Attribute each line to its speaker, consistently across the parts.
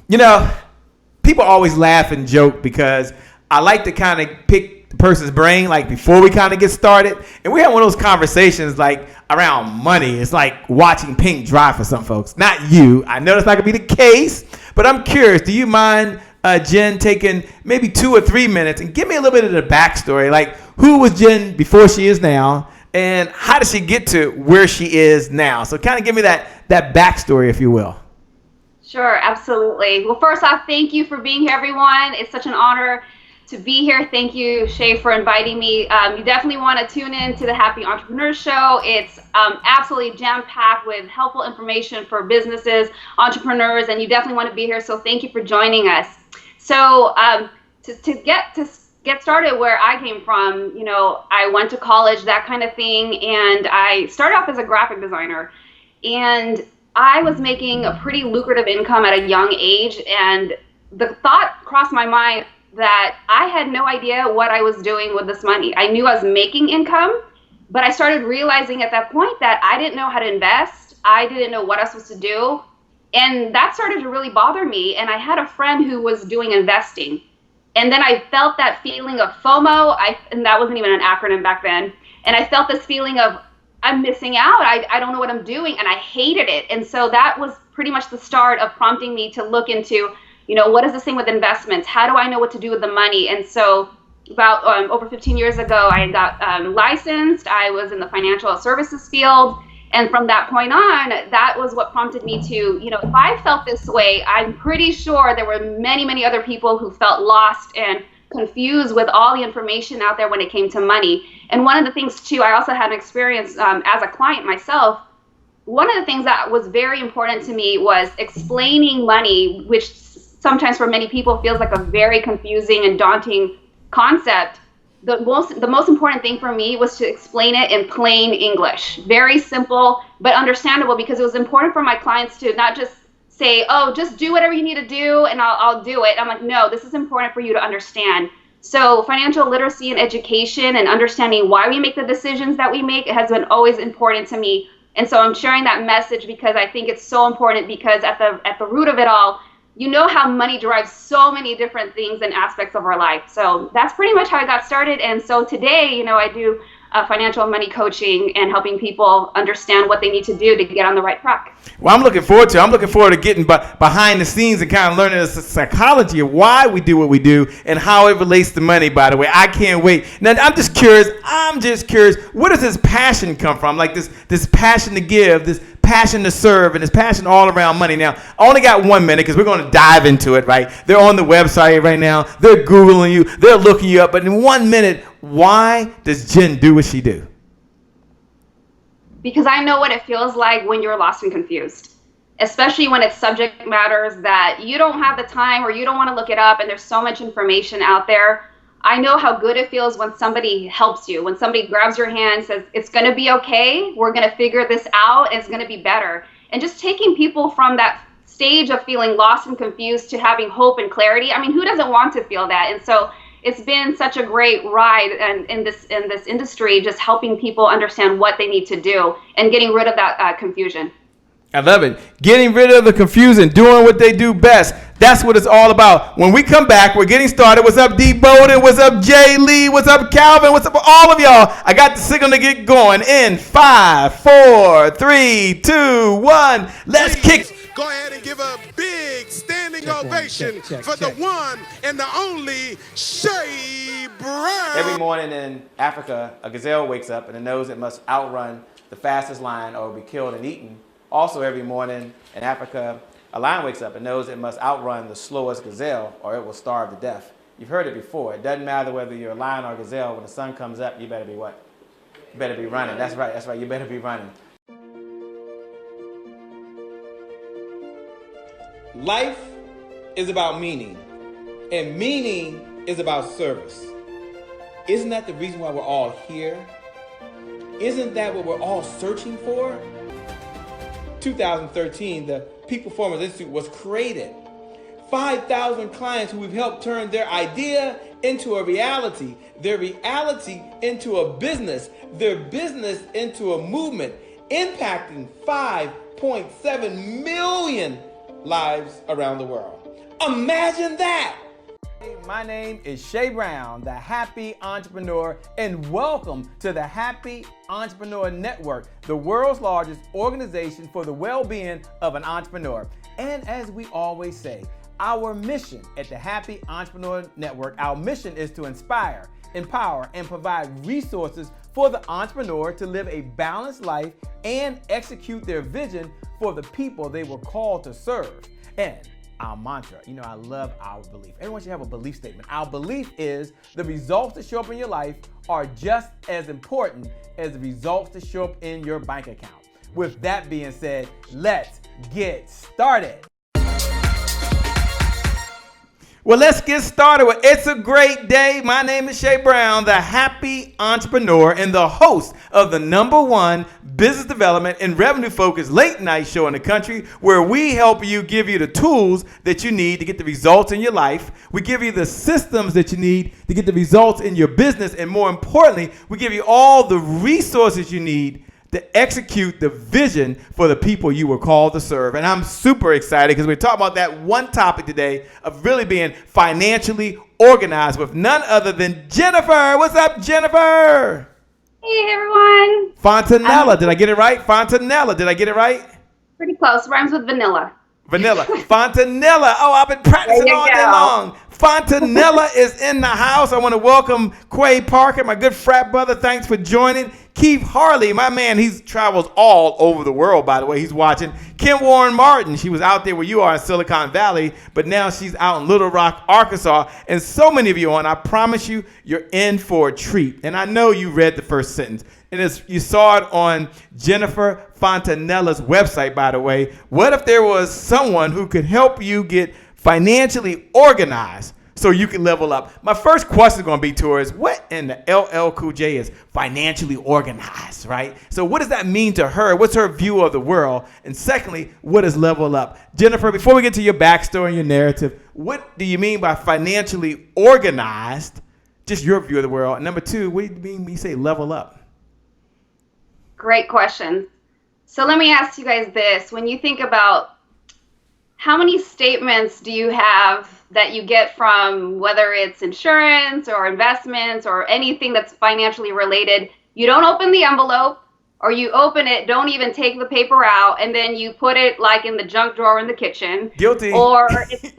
Speaker 1: You know, people always laugh and joke because I like to kind of pick the person's brain like before we kind of get started. And we have one of those conversations like around money. It's like watching paint dry for some folks. Not you. I know that's not going to be the case. But I'm curious. Do you mind, Jen, taking maybe 2 or 3 minutes and give me a little bit of the backstory? Like, who was Jen before she is now? And how did she get to where she is now? So kind of give me that backstory, if you will.
Speaker 2: Sure, absolutely. Well, first off, thank you for being here, everyone. It's such an honor to be here. Thank you, Shay, for inviting me. You definitely want to tune in to the Happy Entrepreneur Show. It's absolutely jam-packed with helpful information for businesses, entrepreneurs, and you definitely want to be here. So thank you for joining us. So to get started where I came from, you know, I went to college, that kind of thing, and I started off as a graphic designer. And I was making a pretty lucrative income at a young age, and the thought crossed my mind that I had no idea what I was doing with this money. I knew I was making income, but I started realizing at that point that I didn't know how to invest. I didn't know what I was supposed to do. And that started to really bother me. And I had a friend who was doing investing. And then I felt that feeling of FOMO, and that wasn't even an acronym back then. And I felt this feeling of, I'm missing out. I don't know what I'm doing. And I hated it. And so that was pretty much the start of prompting me to look into, you know, what is this thing with investments? How do I know what to do with the money? And so about over 15 years ago, I got licensed. I was in the financial services field. And from that point on, that was what prompted me to, you know, if I felt this way, I'm pretty sure there were many, many other people who felt lost and confused with all the information out there when it came to money. And one of the things, too, I also had an experience as a client myself. One of the things that was very important to me was explaining money, which sometimes for many people feels like a very confusing and daunting concept. The most important thing for me was to explain it in plain English. Very simple, but understandable, because it was important for my clients to not just say, oh, just do whatever you need to do and I'll do it. I'm like, no, this is important for you to understand. So financial literacy and education and understanding why we make the decisions that we make has been always important to me. And so I'm sharing that message because I think it's so important, because at the root of it all, you know how money drives so many different things and aspects of our life. So that's pretty much how I got started. And so today, you know, I do financial money coaching and helping people understand what they need to do to get on the right track.
Speaker 1: Well, I'm looking forward to getting behind the scenes and kind of learning the psychology of why we do what we do and how it relates to money, by the way. I can't wait. Now, I'm just curious, where does this passion come from? Like this passion to give, this passion to serve, and this passion all around money. Now, I only got 1 minute because we're going to dive into it, right? They're on the website right now. They're Googling you. They're looking you up. But in 1 minute, why does Jen do what she do?
Speaker 2: Because I know what it feels like when you're lost and confused, especially when it's subject matters that you don't have the time or you don't want to look it up and there's so much information out there. I know how good it feels when somebody helps you, when somebody grabs your hand and says, it's going to be okay, we're going to figure this out, and it's going to be better. And just taking people from that stage of feeling lost and confused to having hope and clarity. I mean, who doesn't want to feel that? And so it's been such a great ride in this industry, just helping people understand what they need to do and getting rid of that confusion.
Speaker 1: I love it. Getting rid of the confusion, doing what they do best. That's what it's all about. When we come back, we're getting started. What's up, D. Bowden? What's up, Jay Lee? What's up, Calvin? What's up, all of y'all? I got the signal to get going in 5, 4, 3, 2, 1. Let's kick.
Speaker 3: Go ahead and give a big standing ovation for the one and the only Shay Brown.
Speaker 1: Every morning in Africa, a gazelle wakes up and it knows it must outrun the fastest lion or be killed and eaten. Also, every morning in Africa, a lion wakes up and knows it must outrun the slowest gazelle or it will starve to death. You've heard it before. It doesn't matter whether you're a lion or a gazelle. When the sun comes up, you better be what? You better be running. That's right. You better be running. Life is about meaning, and meaning is about service. Isn't that the reason why we're all here? Isn't that what we're all searching for? 2013, the Peak Performance Institute was created. 5,000 clients who we've helped turn their idea into a reality, their reality into a business, their business into a movement, impacting 5.7 million lives around the world. Imagine that! Hey, my name is Shay Brown, the Happy Entrepreneur, and welcome to the Happy Entrepreneur Network, the world's largest organization for the well-being of an entrepreneur. And as we always say, our mission at the Happy Entrepreneur Network, our mission is to inspire, empower, and provide resources for the entrepreneur to live a balanced life and execute their vision for the people they were called to serve. And our mantra, I love our belief. Everyone should have a belief statement. Our belief is the results that show up in your life are just as important as the results that show up in your bank account. With that being said, let's get started. Well, let's get started with It's a Great Day. My name is Shay Brown, the Happy Entrepreneur and the host of the #1 business development and revenue-focused late-night show in the country, where we help you, give you the tools that you need to get the results in your life. We give you the systems that you need to get the results in your business. And more importantly, we give you all the resources you need to execute the vision for the people you were called to serve. And I'm super excited because we're talking about that one topic today of really being financially organized with none other than Jennifer. What's up, Jennifer?
Speaker 2: Hey, everyone.
Speaker 1: Fontanilla. Did I get it right? Fontanilla. Did I get it right?
Speaker 2: Pretty close. Rhymes with vanilla.
Speaker 1: Vanilla. Fontanilla. Oh, I've been practicing all day long. Fontanilla is in the house. I want to welcome Quay Parker, my good frat brother. Thanks for joining. Keith Harley, my man, he travels all over the world, by the way. He's watching. Kim Warren Martin, she was out there where you are in Silicon Valley, but now she's out in Little Rock, Arkansas. And so many of you on, I promise you, you're in for a treat. And I know you read the first sentence. And you saw it on Jennifer Fontanilla's website, by the way. What if there was someone who could help you get financially organized so you can level up? My first question is going to be to her is, what in the LL Cool J is financially organized, right? So what does that mean to her? What's her view of the world? And secondly, what is level up? Jennifer, before we get to your backstory and your narrative, what do you mean by financially organized? Just your view of the world. And number two, what do you mean when you say level up?
Speaker 2: Great question. So let me ask you guys this. When you think about how many statements do you have that you get from, whether it's insurance or investments or anything that's financially related, you don't open the envelope, or you open it, don't even take the paper out, and then you put it like in the junk drawer in the kitchen.
Speaker 1: Guilty.
Speaker 2: Or it's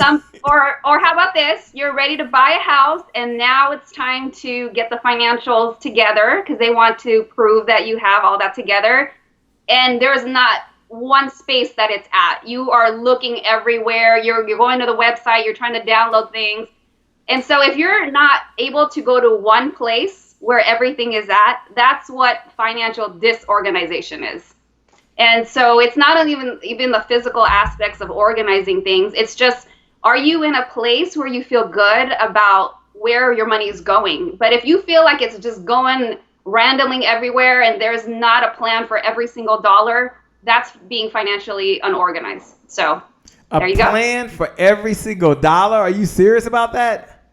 Speaker 2: or how about this? You're ready to buy a house, and now it's time to get the financials together because they want to prove that you have all that together. And there's not one space that it's at. You are looking everywhere. You're going to the website. You're trying to download things. And so if you're not able to go to one place where everything is at, that's what financial disorganization is. And so it's not even the physical aspects of organizing things. It's just, are you in a place where you feel good about where your money is going? But if you feel like it's just going randomly everywhere and there's not a plan for every single dollar, that's being financially unorganized. So there you go.
Speaker 1: A plan for every single dollar? Are you serious about that?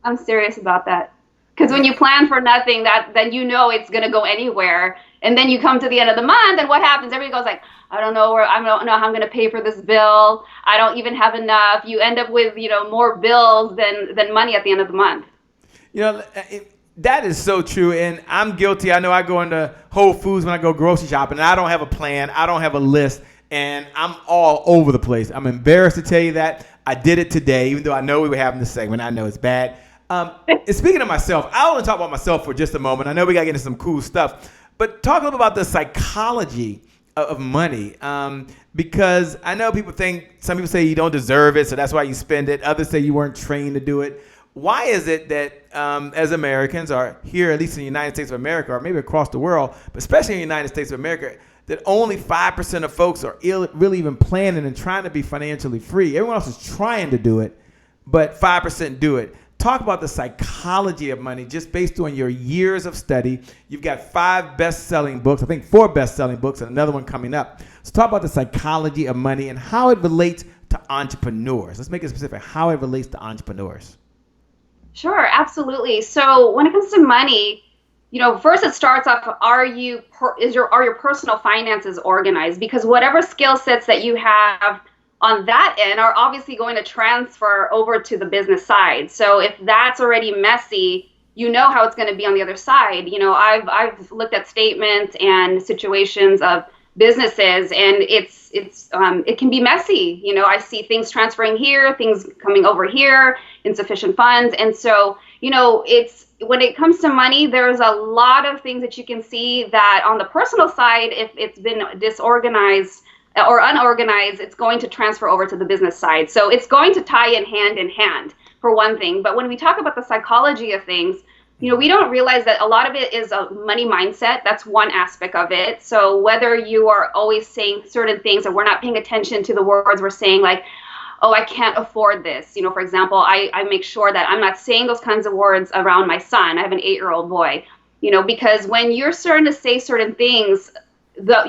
Speaker 2: I'm serious about that. Because when you plan for nothing, then you know it's going to go anywhere. And then you come to the end of the month, and what happens? Everybody goes like, I don't know how I'm going to pay for this bill. I don't even have enough. You end up with, more bills than money at the end of the month.
Speaker 1: That is so true, and I'm guilty. I know I go into Whole Foods when I go grocery shopping, and I don't have a plan. I don't have a list, and I'm all over the place. I'm embarrassed to tell you that. I did it today, even though I know we were having this segment. I know it's bad. And speaking of myself, I want to talk about myself for just a moment. I know we got to get into some cool stuff, but talk a little about the psychology of money, because I know some people say you don't deserve it, so that's why you spend it. Others say you weren't trained to do it. Why is it that as Americans, or here at least in the United States of America, or maybe across the world, but especially in the United States of America, that only 5% of folks are really even planning and trying to be financially free? Everyone else is trying to do it, but 5% do it. Talk about the psychology of money just based on your years of study. You've got 5 best-selling books, I think 4 best-selling books, and another one coming up. So talk about the psychology of money and how it relates to entrepreneurs. Let's make it specific, how it relates to entrepreneurs.
Speaker 2: Sure, absolutely. So when it comes to money, first it starts off, are your personal finances organized? Because whatever skill sets that you have, on that end are obviously going to transfer over to the business side. So if that's already messy, you know how it's going to be on the other side. You know, I've looked at statements and situations of businesses, and it can be messy. You know, I see things transferring here, things coming over here, insufficient funds. And so, you know, when it comes to money, there's a lot of things that you can see that on the personal side, if it's been disorganized or unorganized, it's going to transfer over to the business side. So it's going to tie in hand for one thing. But when we talk about the psychology of things, you know, we don't realize that a lot of it is a money mindset. That's one aspect of it. So whether you are always saying certain things or we're not paying attention to the words we're saying, like, oh, I can't afford this. You know, for example, I make sure that I'm not saying those kinds of words around my son. I have an 8-year-old boy, you know, because when you're starting to say certain things,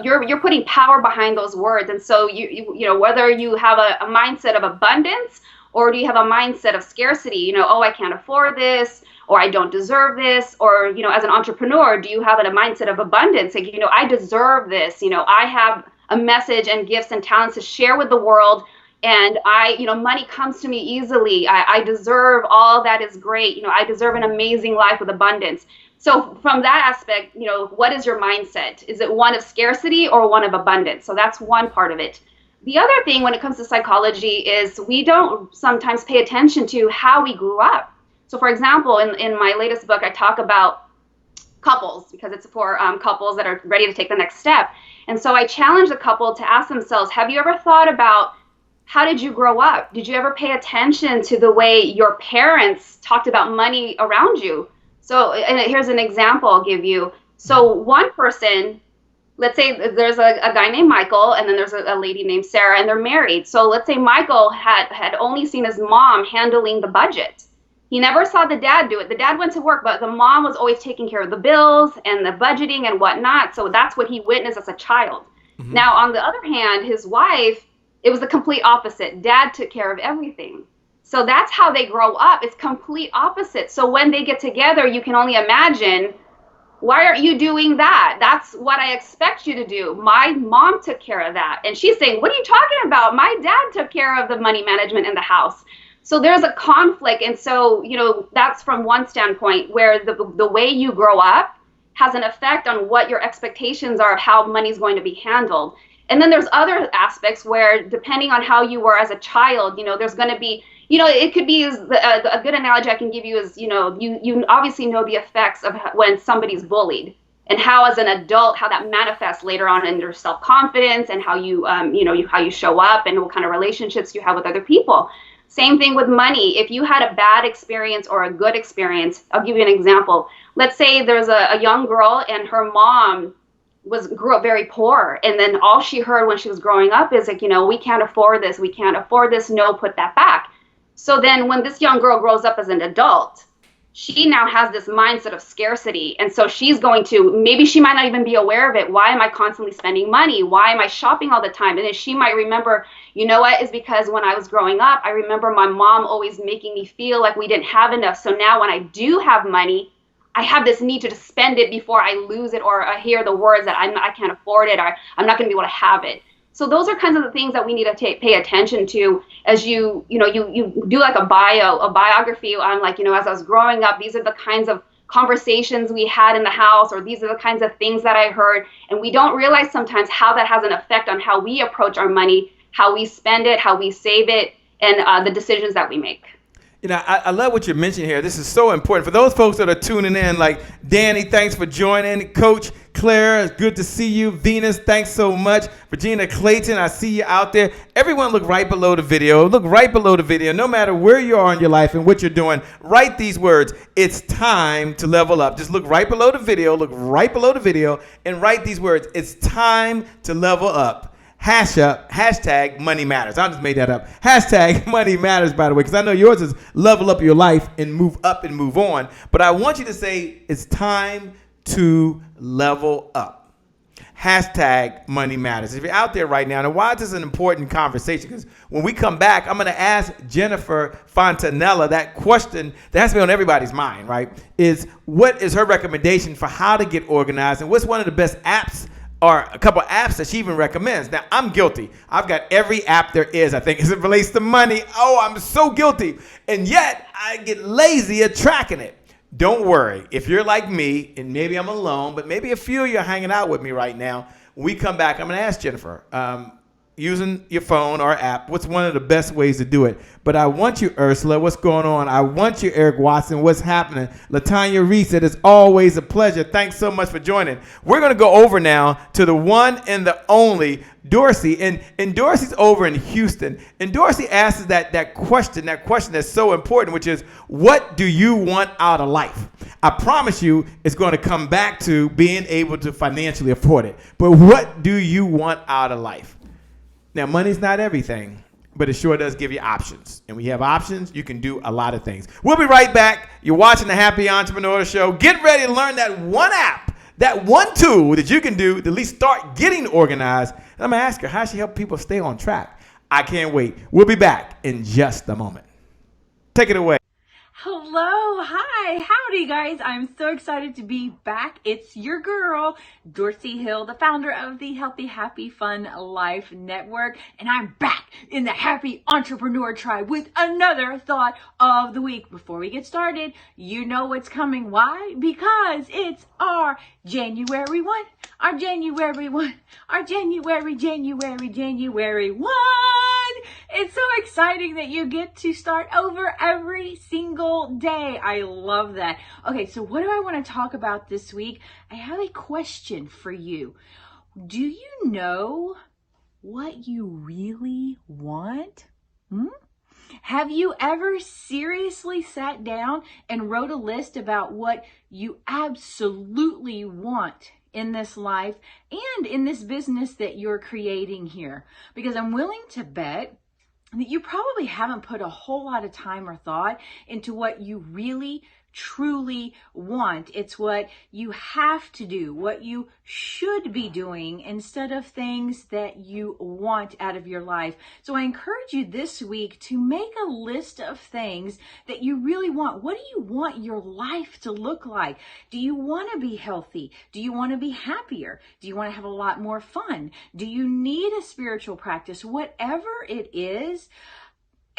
Speaker 2: you're putting power behind those words. And so you know, whether you have a mindset of abundance or do you have a mindset of scarcity, you know, oh, I can't afford this, or I don't deserve this, or, you know, as an entrepreneur, do you have a mindset of abundance? Like, you know, I deserve this, you know, I have a message and gifts and talents to share with the world, and you know, money comes to me easily. I deserve all that is great. You know, I deserve an amazing life with abundance. So from that aspect, you know, what is your mindset? Is it one of scarcity or one of abundance? So that's one part of it. The other thing when it comes to psychology is we don't sometimes pay attention to how we grew up. So for example, in my latest book, I talk about couples because it's for couples that are ready to take the next step. And so I challenge the couple to ask themselves, have you ever thought about how did you grow up? Did you ever pay attention to the way your parents talked about money around you? So, and here's an example I'll give you. So one person, let's say there's a guy named Michael, and then there's a lady named Sarah, and they're married. So let's say Michael had only seen his mom handling the budget. He never saw the dad do it. The dad went to work, but the mom was always taking care of the bills and the budgeting and whatnot. So that's what he witnessed as a child. Mm-hmm. Now, on the other hand, his wife, it was the complete opposite. Dad took care of everything. So that's how they grow up. It's complete opposite. So when they get together, you can only imagine, why aren't you doing that? That's what I expect you to do. My mom took care of that. And she's saying, what are you talking about? My dad took care of the money management in the house. So there's a conflict. And so, you know, that's from one standpoint where the way you grow up has an effect on what your expectations are of how money's going to be handled. And then there's other aspects where, depending on how you were as a child, you know, there's going to be, you know, it could be a good analogy I can give you is, you know, you obviously know the effects of when somebody's bullied and how, as an adult, how that manifests later on in your self-confidence and how you, you know, how you show up and what kind of relationships you have with other people. Same thing with money. If you had a bad experience or a good experience, I'll give you an example. Let's say there's a young girl and her mom grew up very poor, and then all she heard when she was growing up is like, you know, we can't afford this, no, put that back. So then when this young girl grows up as an adult, she now has this mindset of scarcity, and so she's going to, maybe she might not even be aware of it. Why am I constantly spending money? Why am I shopping all the time? And then she might remember, you know what, is because when I was growing up, I remember my mom always making me feel like we didn't have enough. So now when I do have money, I have this need to just spend it before I lose it, or I hear the words that I can't afford it, or I'm not going to be able to have it. So those are kinds of the things that we need to pay attention to as you do like a biography on, like, you know, as I was growing up, these are the kinds of conversations we had in the house, or these are the kinds of things that I heard. And we don't realize sometimes how that has an effect on how we approach our money, how we spend it, how we save it, and the decisions that we make.
Speaker 1: You know, I love what you're mentioning here. This is so important. For those folks that are tuning in, like Danny, thanks for joining. Coach Claire, it's good to see you. Venus, thanks so much. Regina Clayton, I see you out there. Everyone look right below the video. Look right below the video. No matter where you are in your life and what you're doing, write these words. It's time to level up. Just look right below the video, and write these words. It's time to level up. Hashtag money matters. I just made that up. Hashtag money matters, by the way, because I know yours is level up your life and move up and move on. But I want you to say it's time to level up. Hashtag money matters. If you're out there right now, and why is this an important conversation? Because when we come back, I'm going to ask Jennifer Fontanilla that question that has to be on everybody's mind, right? Is what is her recommendation for how to get organized, and what's one of the best apps or a couple apps that she even recommends. Now, I'm guilty. I've got every app there is, I think, as it relates to money. Oh, I'm so guilty. And yet, I get lazy at tracking it. Don't worry. If you're like me, and maybe I'm alone, but maybe a few of you are hanging out with me right now, when we come back, I'm going to ask Jennifer, using your phone or app, what's one of the best ways to do it? But I want you, Ursula, what's going on? I want you, Eric Watson, what's happening? Latanya Reese said, it's always a pleasure. Thanks so much for joining. We're going to go over now to the one and the only Dorsey. And Dorsey's over in Houston. And Dorsey asks that question that's so important, which is, what do you want out of life? I promise you it's going to come back to being able to financially afford it. But what do you want out of life? Now, money's not everything, but it sure does give you options. And when you have options, you can do a lot of things. We'll be right back. You're watching the Happy Entrepreneur Show. Get ready to learn that one app, that one tool that you can do to at least start getting organized. And I'm going to ask her how she helps people stay on track. I can't wait. We'll be back in just a moment. Take it away.
Speaker 4: Hello, hi, howdy guys. I'm so excited to be back. It's your girl, Dorsey Hill, the founder of the Healthy, Happy, Fun Life Network. And I'm back in the Happy Entrepreneur Tribe with another thought of the week. Before we get started, you know what's coming. Why? Because it's our January 1, our January 1, our January 1. It's so exciting that you get to start over every single day. I love that. Okay, so what do I want to talk about this week? I have a question for you. Do you know what you really want? Have you ever seriously sat down and wrote a list about what you absolutely want in this life and in this business that you're creating here? Because I'm willing to bet that you probably haven't put a whole lot of time or thought into what you really truly want. It's what you have to do, what you should be doing instead of things that you want out of your life. So I encourage you this week to make a list of things that you really want. What do you want your life to look like? Do you want to be healthy? Do you want to be happier? Do you want to have a lot more fun? Do you need a spiritual practice? Whatever it is,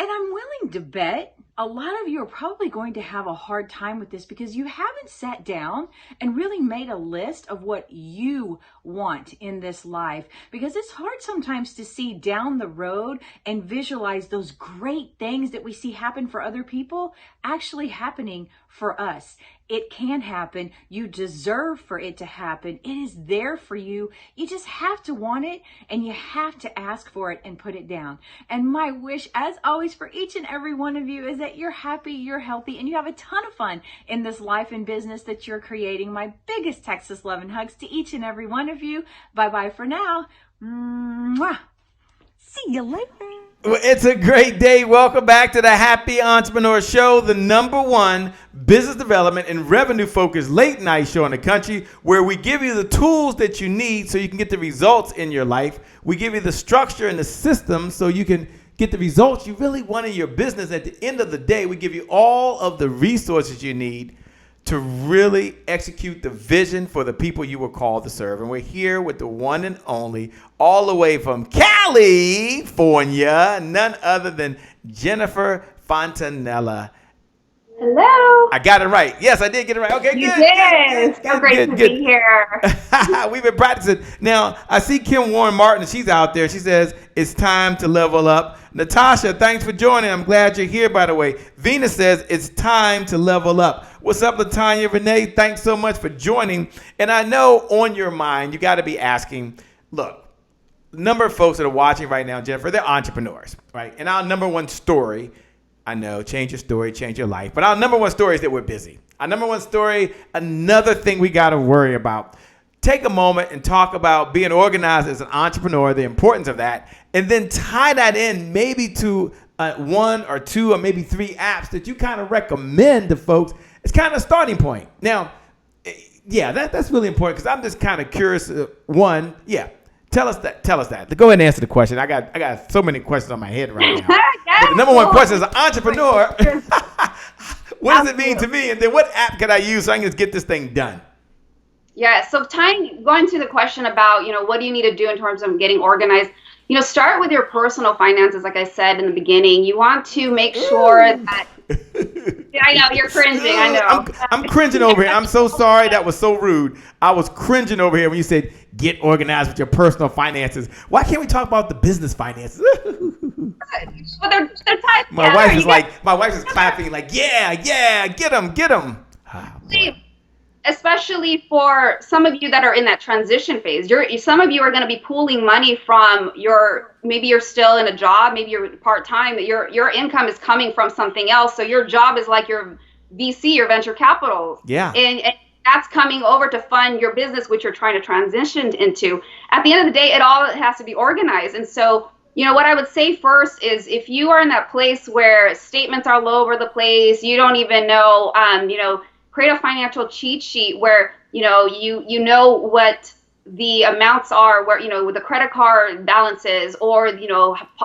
Speaker 4: and I'm willing to bet a lot of you are probably going to have a hard time with this because you haven't sat down and really made a list of what you want in this life. Because it's hard sometimes to see down the road and visualize those great things that we see happen for other people actually happening for us. It can happen. You deserve for it to happen. It is there for you. You just have to want it and you have to ask for it and put it down. And my wish, as always, for each and every one of you is that you're happy, you're healthy, and you have a ton of fun in this life and business that you're creating. My biggest Texas love and hugs to each and every one of you. Bye-bye for now. Mwah. See you later.
Speaker 1: Well, it's a great day. Welcome back to the Happy Entrepreneur Show, the #1 business development and revenue-focused late-night show in the country, where we give you the tools that you need so you can get the results in your life. We give you the structure and the system so you can get the results you really want in your business. At the end of the day, we give you all of the resources you need to really execute the vision for the people you were called to serve. And we're here with the one and only, all the way from California, none other than Jennifer Fontanilla.
Speaker 2: Hello.
Speaker 1: I got it right. Yes, I did get it right. Okay,
Speaker 2: You
Speaker 1: good.
Speaker 2: did. So great to be here.
Speaker 1: We've been practicing. Now, I see Kim Warren Martin. She's out there. She says, it's time to level up. Natasha, thanks for joining. I'm glad you're here, by the way. Venus says, it's time to level up. What's up, Latanya Renee? Thanks so much for joining. And I know on your mind, you got to be asking, look, the number of folks that are watching right now, Jennifer, they're entrepreneurs, right? And our #1 story, I know, change your story, change your life. But our #1 story is that we're busy. Our #1 story, another thing we got to worry about. Take a moment and talk about being organized as an entrepreneur, the importance of that, and then tie that in maybe to 1 or 2 or maybe 3 apps that you kind of recommend to folks. It's kind of a starting point. Now, yeah, that's really important because I'm just kind of curious. Tell us that. Go ahead and answer the question. I got so many questions on my head right now. But the #1 question as an entrepreneur, what does it mean to me? And then what app can I use so I can just get this thing done?
Speaker 2: Yeah, so going to the question about, what do you need to do in terms of getting organized? Start with your personal finances, like I said in the beginning. You want to make sure that, yeah, I know, you're cringing, I know.
Speaker 1: I'm cringing over here. I'm so sorry. That was so rude. I was cringing over here when you said get organized with your personal finances. Why can't we talk about the business finances?
Speaker 2: Well, they're tied
Speaker 1: My
Speaker 2: together.
Speaker 1: wife is clapping like, yeah, get them.
Speaker 2: Especially for some of you that are in that transition phase. Some of you are going to be pooling money from maybe you're still in a job, maybe you're part-time, your income is coming from something else. So your job is like your VC, your venture capital.
Speaker 1: Yeah.
Speaker 2: And that's coming over to fund your business, which you're trying to transition into. At the end of the day, it all has to be organized. And so, what I would say first is if you are in that place where statements are all over the place, you don't even know, create a financial cheat sheet where you know what the amounts are, where with the credit card balances or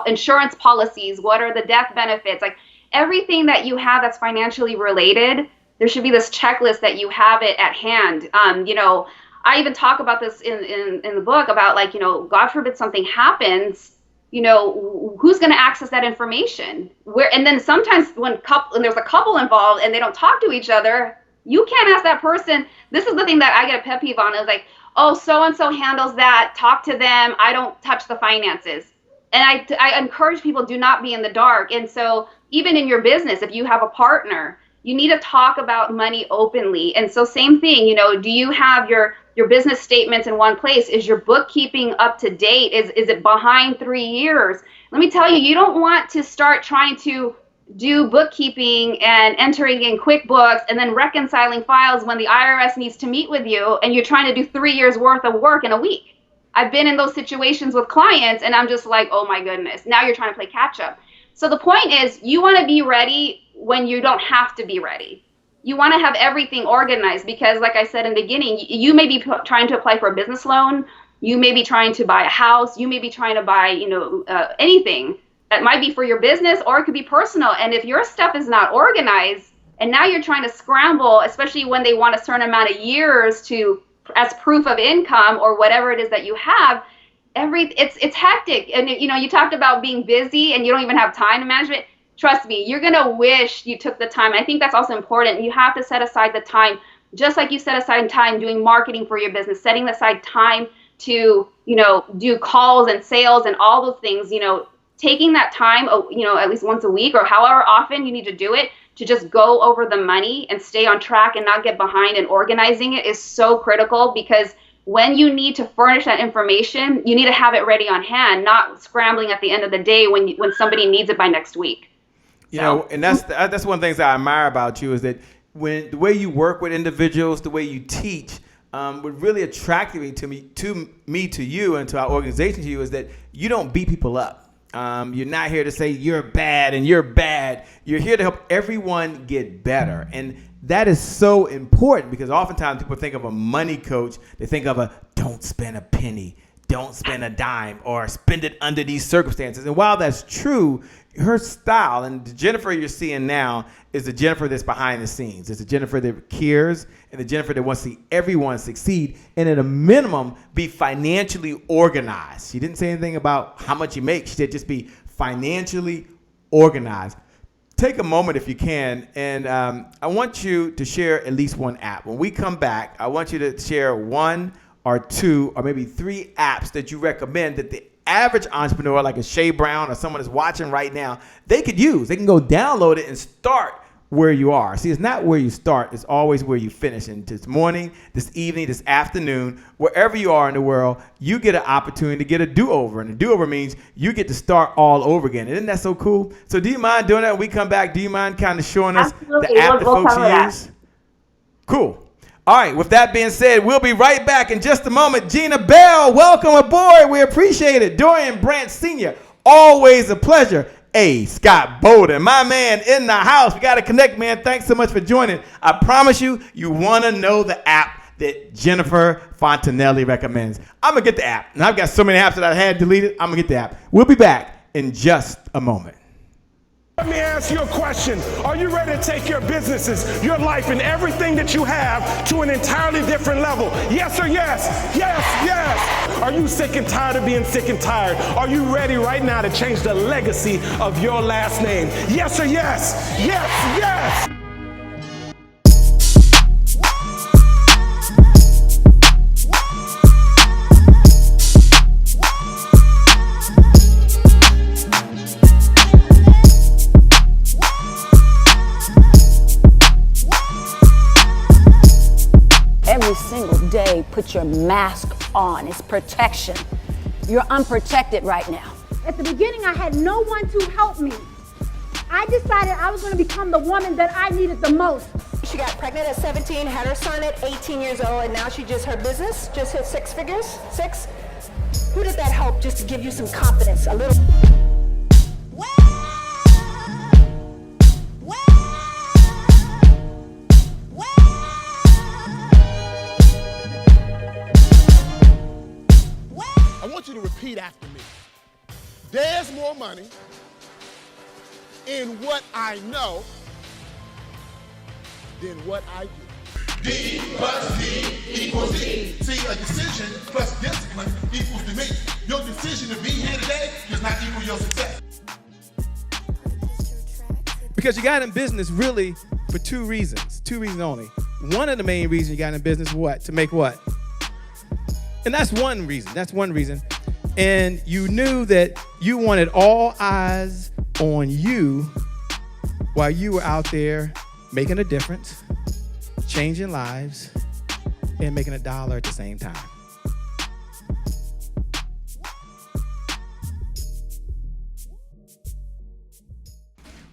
Speaker 2: insurance policies, what are the death benefits, like everything that you have that's financially related. There should be this checklist that you have it at hand. I even talk about this in the book about God forbid something happens, who's going to access that information? And then sometimes when there's a couple involved and they don't talk to each other, you can't ask that person. This is the thing that I get a pet peeve on, is like, oh, so-and-so handles that, talk to them, I don't touch the finances. And I encourage people, do not be in the dark. And so even in your business, if you have a partner, you need to talk about money openly. And so same thing, do you have your business statements in one place? Is your bookkeeping up to date? Is it behind 3 years? Let me tell you, you don't want to start trying to do bookkeeping and entering in QuickBooks and then reconciling files when the IRS needs to meet with you and you're trying to do 3 years worth of work in a week. I've been in those situations with clients and I'm just like, oh my goodness, now you're trying to play catch up. So the point is, you want to be ready when you don't have to be ready. You want to have everything organized because, like I said in the beginning, you may be trying to apply for a business loan. You may be trying to buy a house. You may be trying to buy, anything that might be for your business or it could be personal. And if your stuff is not organized and now you're trying to scramble, especially when they want a certain amount of years as proof of income or whatever it is that you have, it's hectic. And you talked about being busy and you don't even have time to manage it. Trust me, you're going to wish you took the time. I think that's also important. You have to set aside the time, just like you set aside time doing marketing for your business, setting aside time to, do calls and sales and all those things, taking that time, at least once a week or however often you need to do it, to just go over the money and stay on track and not get behind, and organizing it is so critical, because when you need to furnish that information, you need to have it ready on hand, not scrambling at the end of the day when somebody needs it by next week.
Speaker 1: And that's one of the things I admire about you, is that when the way you work with individuals, the way you teach, what really attracted me to you and to our organization, to you, is that you don't beat people up. You're not here to say you're bad and you're bad. You're here to help everyone get better. And that is so important, because oftentimes people think of a money coach, they think of don't spend a penny, don't spend a dime, or spend it under these circumstances. And while that's true, her style and the Jennifer you're seeing now is the Jennifer that's behind the scenes. It's the Jennifer that cares and the Jennifer that wants to see everyone succeed and at a minimum be financially organized. She didn't say anything about how much you make. She said just be financially organized. Take a moment if you can, and I want you to share at least one app. When we come back, I want you to share one or two or maybe 3 apps that you recommend that the average entrepreneur, like a Shay Brown or someone that's watching right now, they could use. They can go download it and start where you are. See, it's not where you start. It's always where you finish. And this morning, this evening, this afternoon, wherever you are in the world, you get an opportunity to get a do-over. And a do-over means you get to start all over again. Isn't that so cool? So do you mind doing that when we come back? Do you mind kind of showing us the app that folks use? Cool. All right, with that being said, we'll be right back in just a moment. Gina Bell, welcome aboard. We appreciate it. Dorian Brandt Sr., always a pleasure. Hey, Scott Bowden, my man in the house. We got to connect, man. Thanks so much for joining. I promise you want to know the app that Jennifer Fontanilla recommends. I'm going to get the app. And I've got so many apps that I had deleted. I'm going to get the app. We'll be back in just a moment.
Speaker 3: Let me have ask you a question. Are you ready to take your businesses, your life, and everything that you have to an entirely different level? Yes or yes? Yes, yes. Are you sick and tired of being sick and tired? Are you ready right now to change the legacy of your last name? Yes or yes? Yes, yes.
Speaker 5: Every single day, put your mask on. It's protection. You're unprotected right now.
Speaker 6: At the beginning, I had no one to help me. I decided I was going to become the woman that I needed the most.
Speaker 7: She got pregnant at 17, had her son at 18 years old, and now her business just hit 6 figures. 6? Who did that help just to give you some confidence? A little.
Speaker 3: I want you to repeat after me. There's more money in what I know than what I do.
Speaker 8: D plus D equals D. See, a decision plus discipline equals to me. Your decision to be here today does not equal your success.
Speaker 1: Because you got in business really for two reasons only. One of the main reasons you got in business, what? To make what? And that's one reason. And you knew that you wanted all eyes on you while you were out there making a difference, changing lives, and making $1 at the same time.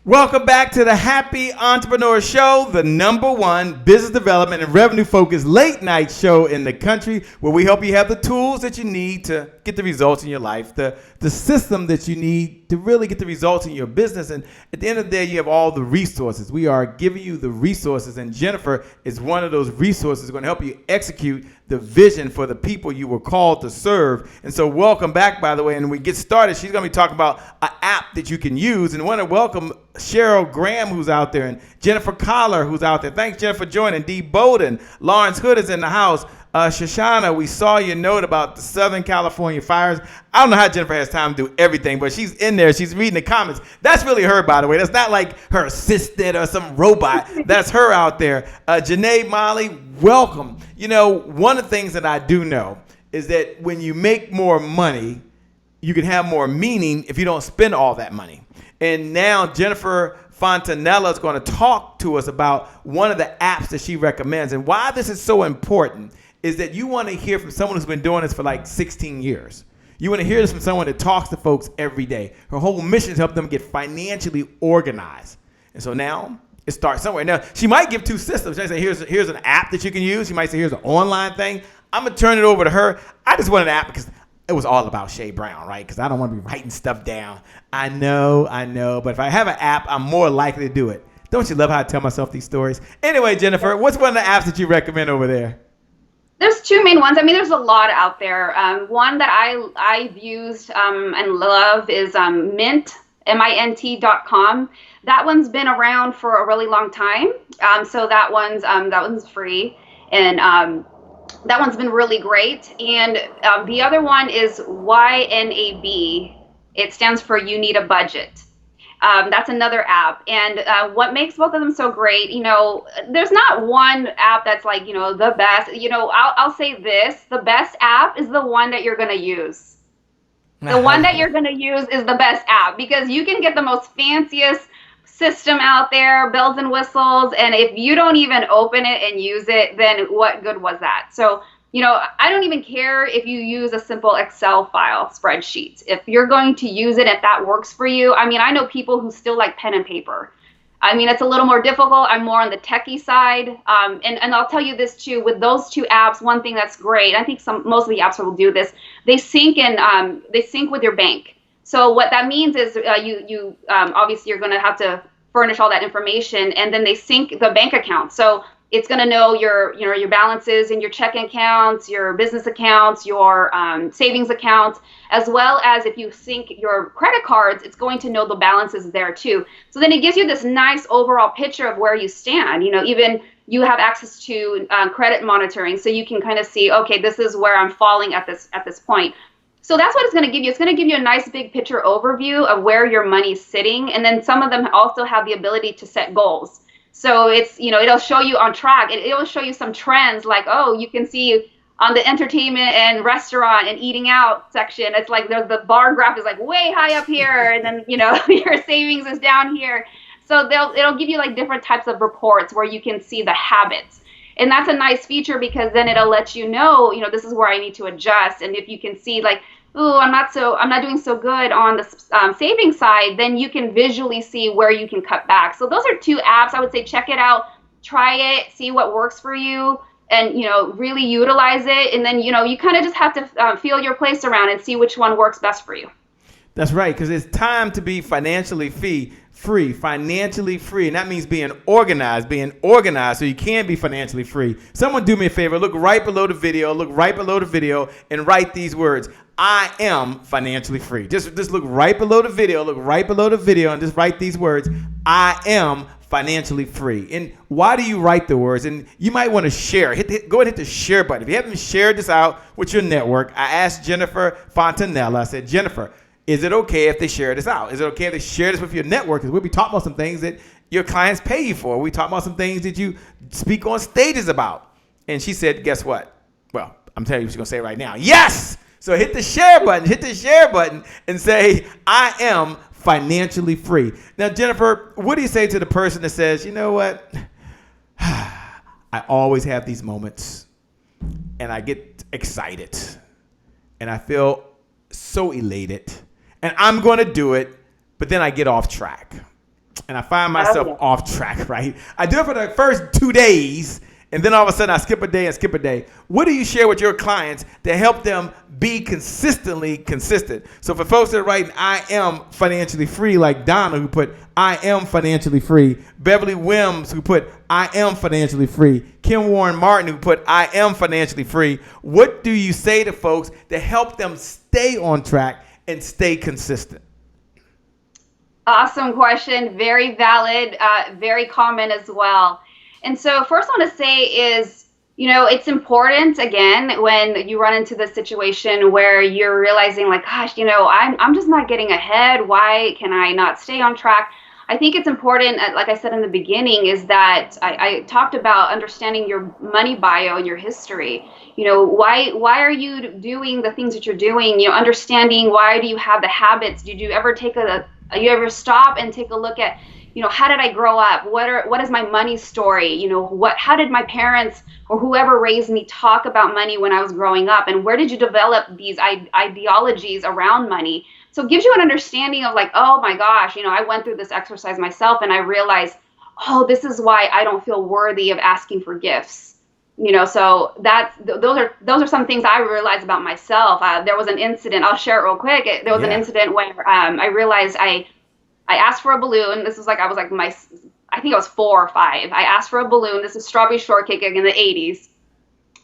Speaker 1: Welcome back to the Happy Entrepreneur Show, the #1 business development and revenue focused late night show in the country, where we help you have the tools that you need to get the results in your life, the system that you need to really get the results in your business. And at the end of the day, you have all the resources. We are giving you the resources, and Jennifer is one of those resources going to help you execute the vision for the people you were called to serve. And so welcome back, by the way. And when we get started, she's going to be talking about an app that you can use. And I want to welcome Cheryl Graham, who's out there, and Jennifer Collar, who's out there. Thanks, Jennifer, for joining. Dee Bowden. Lawrence Hood is in the house. Shoshana, we saw your note about the Southern California fires. I don't know how Jennifer has time to do everything, but she's in there. She's reading the comments. That's really her, by the way. That's not like her assistant or some robot. That's her out there. Janae Molly, welcome. You know, one of the things that I do know is that when you make more money, you can have more meaning if you don't spend all that money. And now Jennifer Fontanilla is going to talk to us about one of the apps that she recommends. And why this is so important is that you want to hear from someone who's been doing this for like 16 years. You want to hear this from someone that talks to folks every day. Her whole mission is to help them get financially organized. And so now it starts somewhere. Now, she might give two systems. She might say, here's an app that you can use. She might say, here's an online thing. I'm going to turn it over to her. I just want an app because it was all about Shay Brown, right? Because I don't want to be writing stuff down. I know. But if I have an app, I'm more likely to do it. Don't you love how I tell myself these stories? Anyway, Jennifer, what's one of the apps that you recommend over there?
Speaker 2: There's two main ones. I mean, there's a lot out there. One that I've used and love is Mint, mint.com. That one's been around for a really long time. So that one's free, and that one's been really great. And the other one is YNAB. It stands for You Need a Budget. That's another app. And what makes both of them so great, you know, there's not one app that's like, you know, the best. You know, I'll say this, the best app is the one that you're going to use. The one that you're going to use is the best app, because you can get the most fanciest system out there, bells and whistles, and if you don't even open it and use it, then what good was that? So, you know, I don't even care if you use a simple Excel file spreadsheet. If you're going to use it, if that works for you. I mean, I know people who still like pen and paper. I mean, it's a little more difficult. I'm more on the techie side. And I'll tell you this too, with those two apps, one thing that's great, I think most of the apps will do this, they sync with your bank. So what that means is obviously you're going to have to furnish all that information, and then they sync the bank account. So It's going to know your balances in your checking accounts, your business accounts, your savings accounts, as well as if you sync your credit cards, it's going to know the balances there too. So then it gives you this nice overall picture of where you stand. Even you have access to credit monitoring, so you can kind of see, okay, this is where I'm falling at this point. So that's what it's going to give you. It's going to give you a nice big picture overview of where your money's sitting, and then some of them also have the ability to set goals. So it's, it'll show you on track. It'll show you some trends like, oh, you can see on the entertainment and restaurant and eating out section, it's like the bar graph is like way high up here, and then, your savings is down here. So it'll give you like different types of reports where you can see the habits. And that's a nice feature because then it'll let you know, this is where I need to adjust. And if you can see like, ooh, I'm not doing so good on the saving side, then you can visually see where you can cut back. So those are 2 apps. I would say check it out, try it, see what works for you, and really utilize it. And then you kind of just have to feel your place around and see which one works best for you.
Speaker 1: That's right, because it's time to be financially free, financially free. And that means being organized so you can be financially free. Someone do me a favor, look right below the video and write these words. I am financially free. Just look right below the video, and just write these words. I am financially free. And why do you write the words? And you might want to share. Go ahead and hit the share button. If you haven't shared this out with your network, I asked Jennifer Fontanilla, I said, Jennifer, is it okay if they share this out? Is it okay if they share this with your network? Because we'll be talking about some things that your clients pay you for. We talk about some things that you speak on stages about. And she said, guess what? Well, I'm telling you what she's going to say right now. Yes! So hit the share button and say, I am financially free. Now, Jennifer, what do you say to the person that says, you know what? I always have these moments and I get excited and I feel so elated and I'm going to do it, but then I get off track and I find myself off track, right? I do it for the first 2 days. And then all of a sudden I skip a day. What do you share with your clients to help them be consistently consistent? So for folks that are writing, I am financially free, like Donna who put, I am financially free. Beverly Wims who put, I am financially free. Kim Warren Martin who put, I am financially free. What do you say to folks to help them stay on track and stay consistent?
Speaker 2: Awesome question. Very valid, very common as well. And so first I want to say is, it's important, again, when you run into this situation where you're realizing like, gosh, I'm just not getting ahead. Why can I not stay on track? I think it's important, like I said in the beginning, is that I talked about understanding your money bio and your history. Why are you doing the things that you're doing? Understanding why do you have the habits? Did you ever stop and take a look at, how did I grow up? What is my money story? How did my parents or whoever raised me talk about money when I was growing up? And where did you develop these ideologies around money? So it gives you an understanding of like, oh my gosh, I went through this exercise myself and I realized, oh, this is why I don't feel worthy of asking for gifts. So those are some things I realized about myself. There was an incident, I'll share it real quick. There was an incident where I realized I asked for a balloon. This was like, I think I was 4 or 5. I asked for a balloon. This is Strawberry Shortcake in the 80s.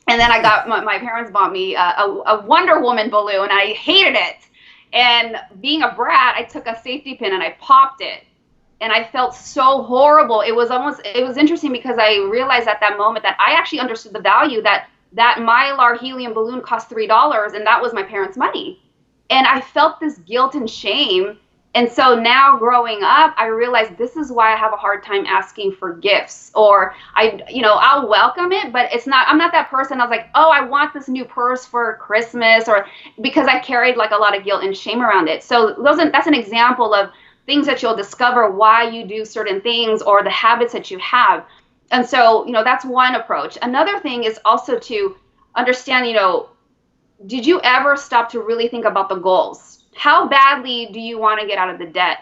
Speaker 2: And then I got, my parents bought me a Wonder Woman balloon. I hated it. And being a brat, I took a safety pin and I popped it. And I felt so horrible. It was interesting because I realized at that moment that I actually understood the value that Mylar helium balloon cost $3 and that was my parents' money. And I felt this guilt and shame. And so now growing up, I realized this is why I have a hard time asking for gifts, or I'll welcome it, but I'm not that person. I was like, oh, I want this new purse for Christmas, or because I carried like a lot of guilt and shame around it. So that's an example of things that you'll discover why you do certain things or the habits that you have. And so, that's one approach. Another thing is also to understand, did you ever stop to really think about the goals? How badly do you want to get out of the debt?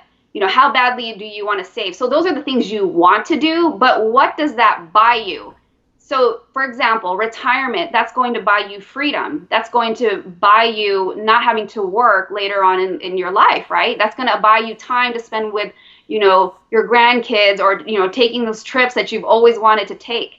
Speaker 2: How badly do you want to save? So those are the things you want to do, but what does that buy you? So for example, retirement, that's going to buy you freedom. That's going to buy you not having to work later on in your life, right? That's going to buy you time to spend with, your grandkids or, taking those trips that you've always wanted to take.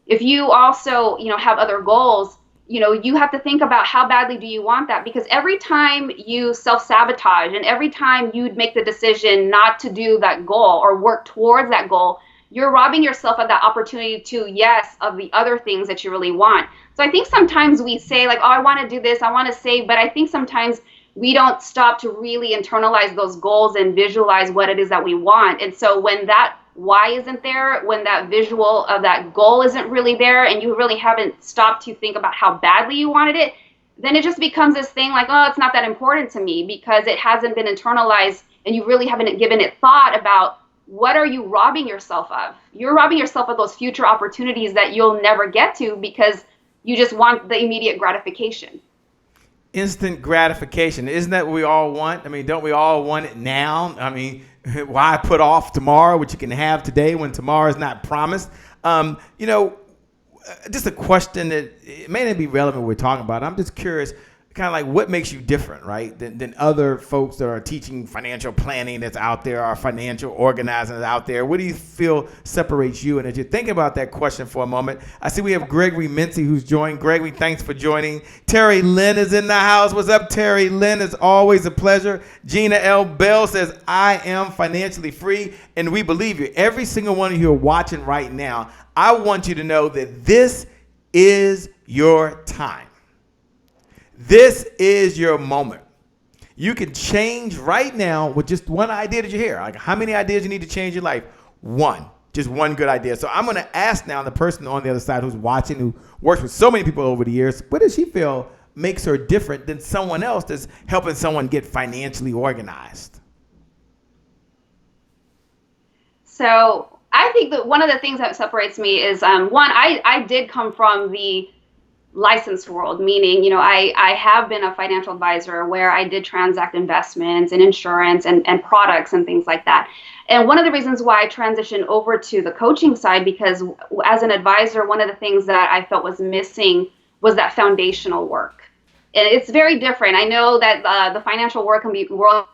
Speaker 2: if you also, have other goals, you have to think about how badly do you want that? Because every time you self-sabotage and every time you'd make the decision not to do that goal or work towards that goal, you're robbing yourself of that opportunity to, yes, of the other things that you really want. So I think sometimes we say like, oh, I want to do this, I want to save, but I think sometimes we don't stop to really internalize those goals and visualize what it is that we want. And so when that why isn't there, when that visual of that goal isn't really there, and you really haven't stopped to think about how badly you wanted it, then it just becomes this thing like, oh, it's not that important to me, because it hasn't been internalized and you really haven't given it thought about what are you robbing yourself of. You're robbing yourself of those future opportunities that you'll never get to because you just want the immediate gratification.
Speaker 1: Instant gratification. Isn't that what we all want? I mean, don't we all want it now? I mean, why put off tomorrow what you can have today when tomorrow is not promised? Just a question that it may not be relevant what we're talking about. I'm just curious, kind of like what makes you different, right, than other folks that are teaching financial planning that's out there, or financial organizing that's out there? What do you feel separates you? And as you're thinking about that question for a moment, I see we have Gregory Mincy who's joined. Gregory, thanks for joining. Terry Lynn is in the house. What's up, Terry Lynn? It's always a pleasure. Gina L. Bell says, I am financially free, and we believe you. Every single one of you are watching right now. I want you to know that this is your time. This is your moment. You can change right now with just one idea that you hear. Like, how many ideas you need to change your life? One. Just one good idea. So I'm going to ask now the person on the other side who's watching, who works with so many people over the years, what does she feel makes her different than someone else that's helping someone get financially organized?
Speaker 2: So I think that one of the things that separates me is, one, I did come from the licensed world, meaning, I have been a financial advisor where I did transact investments and insurance and products and things like that. And one of the reasons why I transitioned over to the coaching side, because as an advisor, one of the things that I felt was missing was that foundational work. And it's very different. I know that the financial work can be world.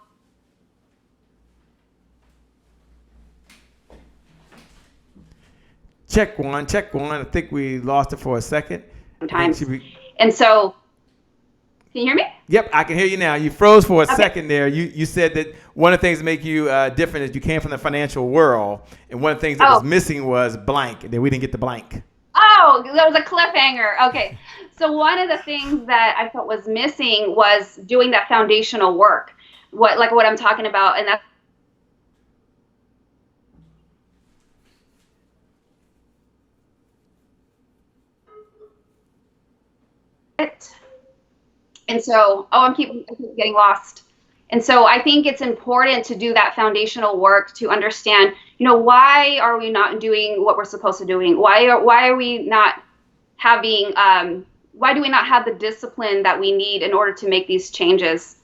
Speaker 1: Check one. I think we lost it for a second.
Speaker 2: Sometimes. And so, can you hear me?
Speaker 1: Yep, I can hear you now. You froze for a second there. You said that one of the things that make you different is you came from the financial world, and one of the things that was missing was blank, and then we didn't get the blank.
Speaker 2: Oh, that was a cliffhanger. Okay. So one of the things that I felt was missing was doing that foundational work, what I'm talking about, and that's it. And so, I keep getting lost. And so I think it's important to do that foundational work to understand, why are we not doing what we're supposed to doing? Why are we not having, why do we not have the discipline that we need in order to make these changes?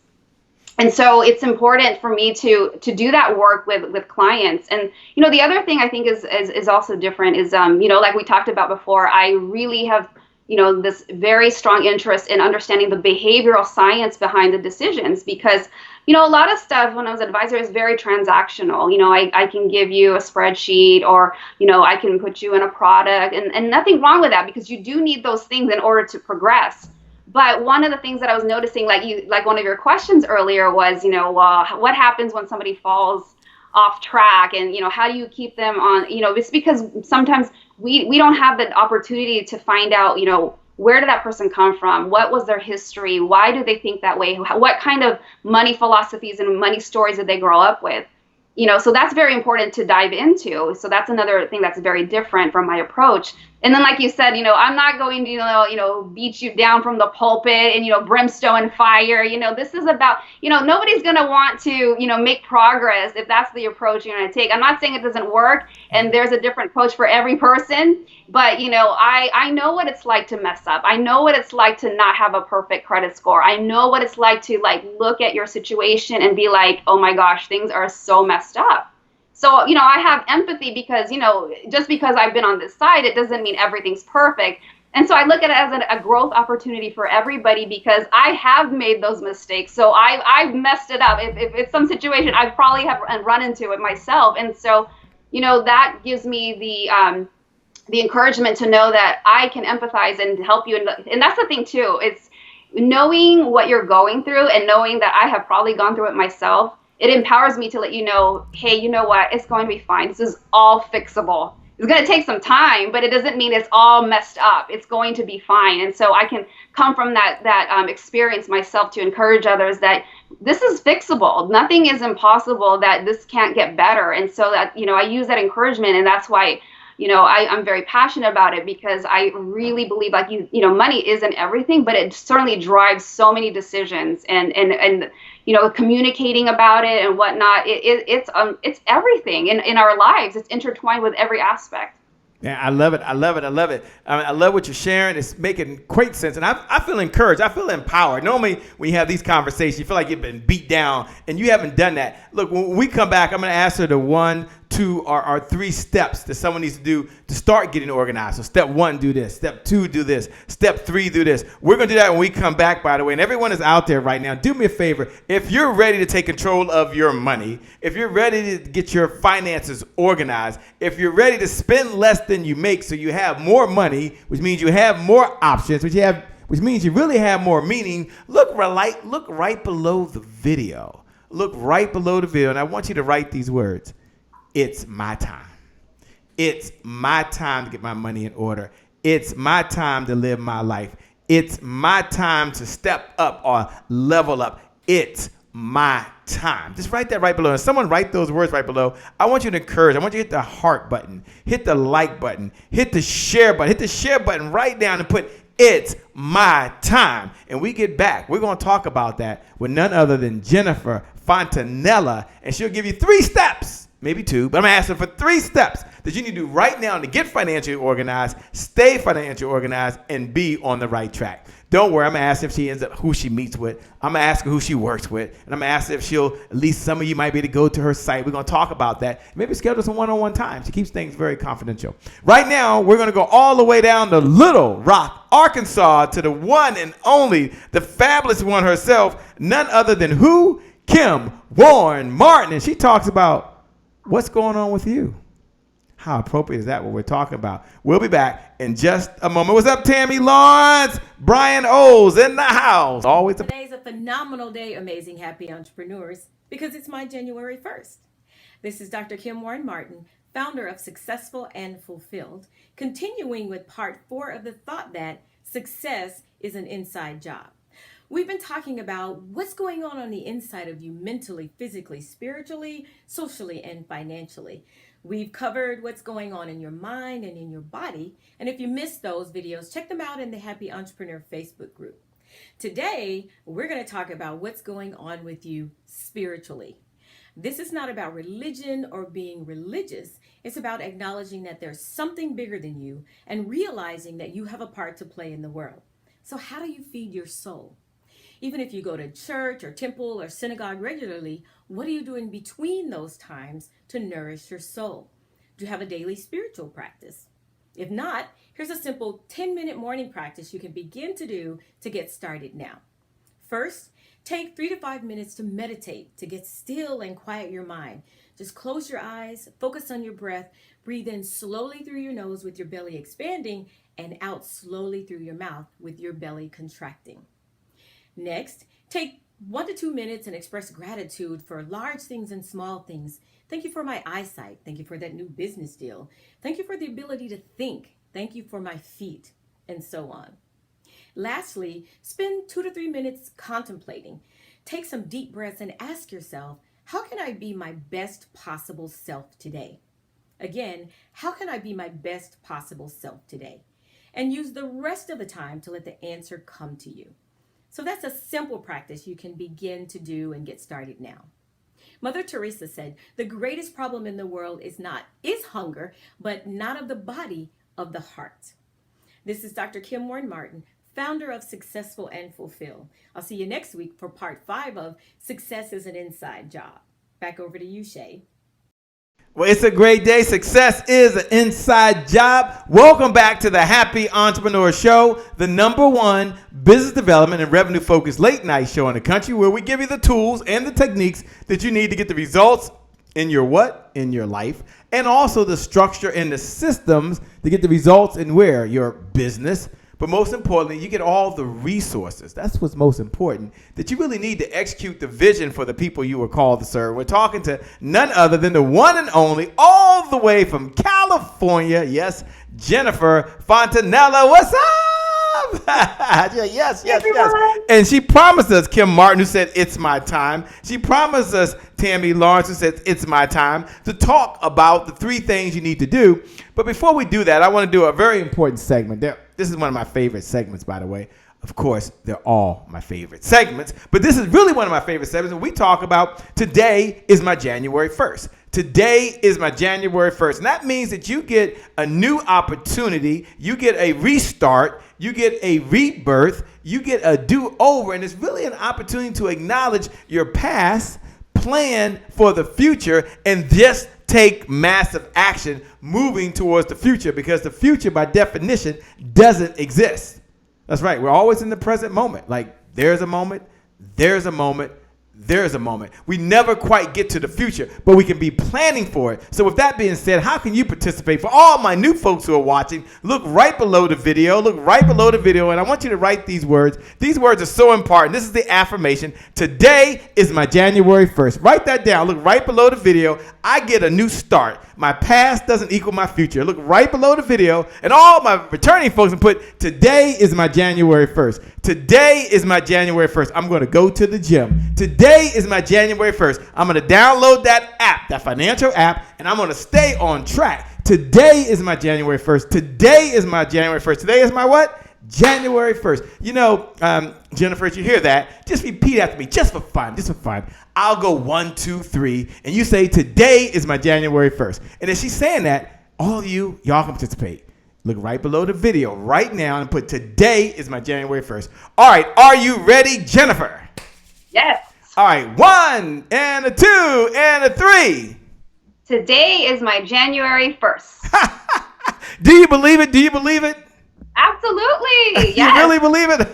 Speaker 2: And so it's important for me to do that work with clients. And, the other thing I think is also different is, like we talked about before, I really have this very strong interest in understanding the behavioral science behind the decisions, because, a lot of stuff when I was an advisor is very transactional. I can give you a spreadsheet, or, I can put you in a product, and nothing wrong with that, because you do need those things in order to progress. But one of the things that I was noticing, like one of your questions earlier was, what happens when somebody falls off track, and, how do you keep them on, it's because sometimes we don't have the opportunity to find out, where did that person come from? What was their history? Why do they think that way? What kind of money philosophies and money stories did they grow up with? So that's very important to dive into. So that's another thing that's very different from my approach. And then, like you said, I'm not going to, beat you down from the pulpit and, brimstone and fire. This is about, nobody's going to want to, make progress if that's the approach you're going to take. I'm not saying it doesn't work and there's a different approach for every person, but, I know what it's like to mess up. I know what it's like to not have a perfect credit score. I know what it's like to look at your situation and be like, oh my gosh, things are so messed up. So, I have empathy because, just because I've been on this side, it doesn't mean everything's perfect. And so I look at it as a growth opportunity for everybody, because I have made those mistakes. So I've messed it up. If it's some situation, I probably have run into it myself. And so, that gives me the encouragement to know that I can empathize and help you. And that's the thing too. It's knowing what you're going through and knowing that I have probably gone through it myself. It empowers me to let you know, hey, you know what? It's going to be fine. This is all fixable. It's going to take some time, but it doesn't mean it's all messed up. It's going to be fine. And so I can come from that experience myself to encourage others that this is fixable. Nothing is impossible, that this can't get better. And so that, I use that encouragement, and that's why, I'm very passionate about it, because I really believe, like, money isn't everything, but it certainly drives so many decisions, and communicating about it and whatnot. It's everything in our lives. It's intertwined with every aspect.
Speaker 1: Yeah, I love it. I love it. I love it. I love what you're sharing. It's making great sense. And I feel encouraged. I feel empowered. Normally, when you have these conversations, you feel like you've been beat down, and you haven't done that. Look, when we come back, I'm going to ask her the 1, 2, or 3 steps that someone needs to do to start getting organized. So step 1, do this. Step 2, do this. Step 3, do this. We're going to do that when we come back, by the way. And everyone is out there right now, do me a favor. If you're ready to take control of your money, if you're ready to get your finances organized, if you're ready to spend less than you make so you have more money, which means you have more options, which means you really have more meaning, look right below the video. Look right below the video, and I want you to write these words. It's my time. It's my time to get my money in order. It's my time to live my life. It's my time to step up or level up. It's my time. Just write that right below. And someone write those words right below. I want you to encourage. I want you to hit the heart button, hit the like button, hit the share button, hit the share button right down and put it's my time. And we get back. We're going to talk about that with none other than Jennifer Fontanilla. And she'll give you 3 steps. Maybe 2, but I'm asking for 3 steps that you need to do right now to get financially organized, stay financially organized, and be on the right track. Don't worry, I'm going to ask if she ends up who she meets with. I'm going to ask her who she works with. And I'm going to ask if she'll, at least some of you might be able to go to her site. We're going to talk about that. Maybe schedule some one-on-one time. She keeps things very confidential. Right now, we're going to go all the way down to Little Rock, Arkansas, to the one and only, the fabulous one herself, none other than who? Kim Warren Martin. And she talks about what's going on with you? How appropriate is that, what we're talking about? We'll be back in just a moment. What's up, Tammy Lawrence? Brian O's in the house.
Speaker 9: Today's a phenomenal day, amazing, happy entrepreneurs, because it's my January 1st. This is Dr. Kim Warren Martin, founder of Successful and Fulfilled, continuing with part 4 of the thought that success is an inside job. We've been talking about what's going on the inside of you mentally, physically, spiritually, socially, and financially. We've covered what's going on in your mind and in your body. And if you missed those videos, check them out in the Happy Entrepreneur Facebook group. Today, we're going to talk about what's going on with you spiritually. This is not about religion or being religious. It's about acknowledging that there's something bigger than you and realizing that you have a part to play in the world. So how do you feed your soul? Even if you go to church or temple or synagogue regularly, what are you doing between those times to nourish your soul? Do you have a daily spiritual practice? If not, here's a simple 10-minute morning practice you can begin to do to get started now. First, take 3 to 5 minutes to meditate, to get still and quiet your mind. Just close your eyes, focus on your breath, breathe in slowly through your nose with your belly expanding, and out slowly through your mouth with your belly contracting. Next, take 1 to 2 minutes and express gratitude for large things and small things. Thank you for my eyesight. Thank you for that new business deal. Thank you for the ability to think. Thank you for my feet, and so on. Lastly, spend 2 to 3 minutes contemplating. Take some deep breaths and ask yourself, how can I be my best possible self today? Again, how can I be my best possible self today? And use the rest of the time to let the answer come to you. So that's a simple practice you can begin to do and get started now. Mother Teresa said, the greatest problem in the world is hunger, but not of the body, of the heart. This is Dr. Kim Warren Martin, founder of Successful and Fulfilled. I'll see you next week for part 5 of Success is an Inside Job. Back over to you, Shay.
Speaker 1: Well, it's a great day. Success is an inside job. Welcome back to the Happy Entrepreneur Show, the #1 business development and revenue-focused late-night show in the country, where we give you the tools and the techniques that you need to get the results in your what? In your life. And also the structure and the systems to get the results in where? Your business. But most importantly, you get all the resources. That's what's most important, that you really need to execute the vision for the people you were called to serve. We're talking to none other than the one and only, all the way from California, yes, Jennifer Fontanilla. What's up? yes. And she promised us, Kim Martin, who said, it's my time. She promised us, Tammy Lawrence, who said, it's my time, to talk about the 3 things you need to do. But before we do that, I want to do a very important segment. This is one of my favorite segments, by the way. Of course, they're all my favorite segments, but this is really one of my favorite segments. And we talk about today is my January 1st. Today is my January 1st. And that means that you get a new opportunity. You get a restart. You get a rebirth. You get a do-over. And it's really an opportunity to acknowledge your past, plan for the future, and just take massive action moving towards the future, because the future, by definition, doesn't exist. That's right. We're always in the present moment. Like, there's a moment, there's a moment, there's a moment. We never quite get to the future, but we can be planning for it. So with that being said, how can you participate? For all my new folks who are watching, look right below the video. And I want you to write these words. These words are so important. This is the affirmation. Today is my January 1st. Write that down. Look right below the video. I get a new start. My past doesn't equal my future. Look right below the video. And all my returning folks can put, today is my January 1st. Today is my January 1st. I'm going to go to the gym. Today is my January 1st. I'm going to download that app, that financial app, and I'm going to stay on track. Today is my January 1st. Today is my January 1st. Today is my what? January 1st. You know, Jennifer, if you hear that, just repeat after me, just for fun. I'll go 1, 2, 3, and you say, today is my January 1st. And as she's saying that, all of y'all can participate. Look right below the video right now and put, today is my January 1st. All right, are you ready, Jennifer?
Speaker 2: Yes.
Speaker 1: All right, 1 and a 2 and a 3.
Speaker 2: Today is my January 1st.
Speaker 1: Do you believe it?
Speaker 2: Absolutely. Yes.
Speaker 1: You really believe it?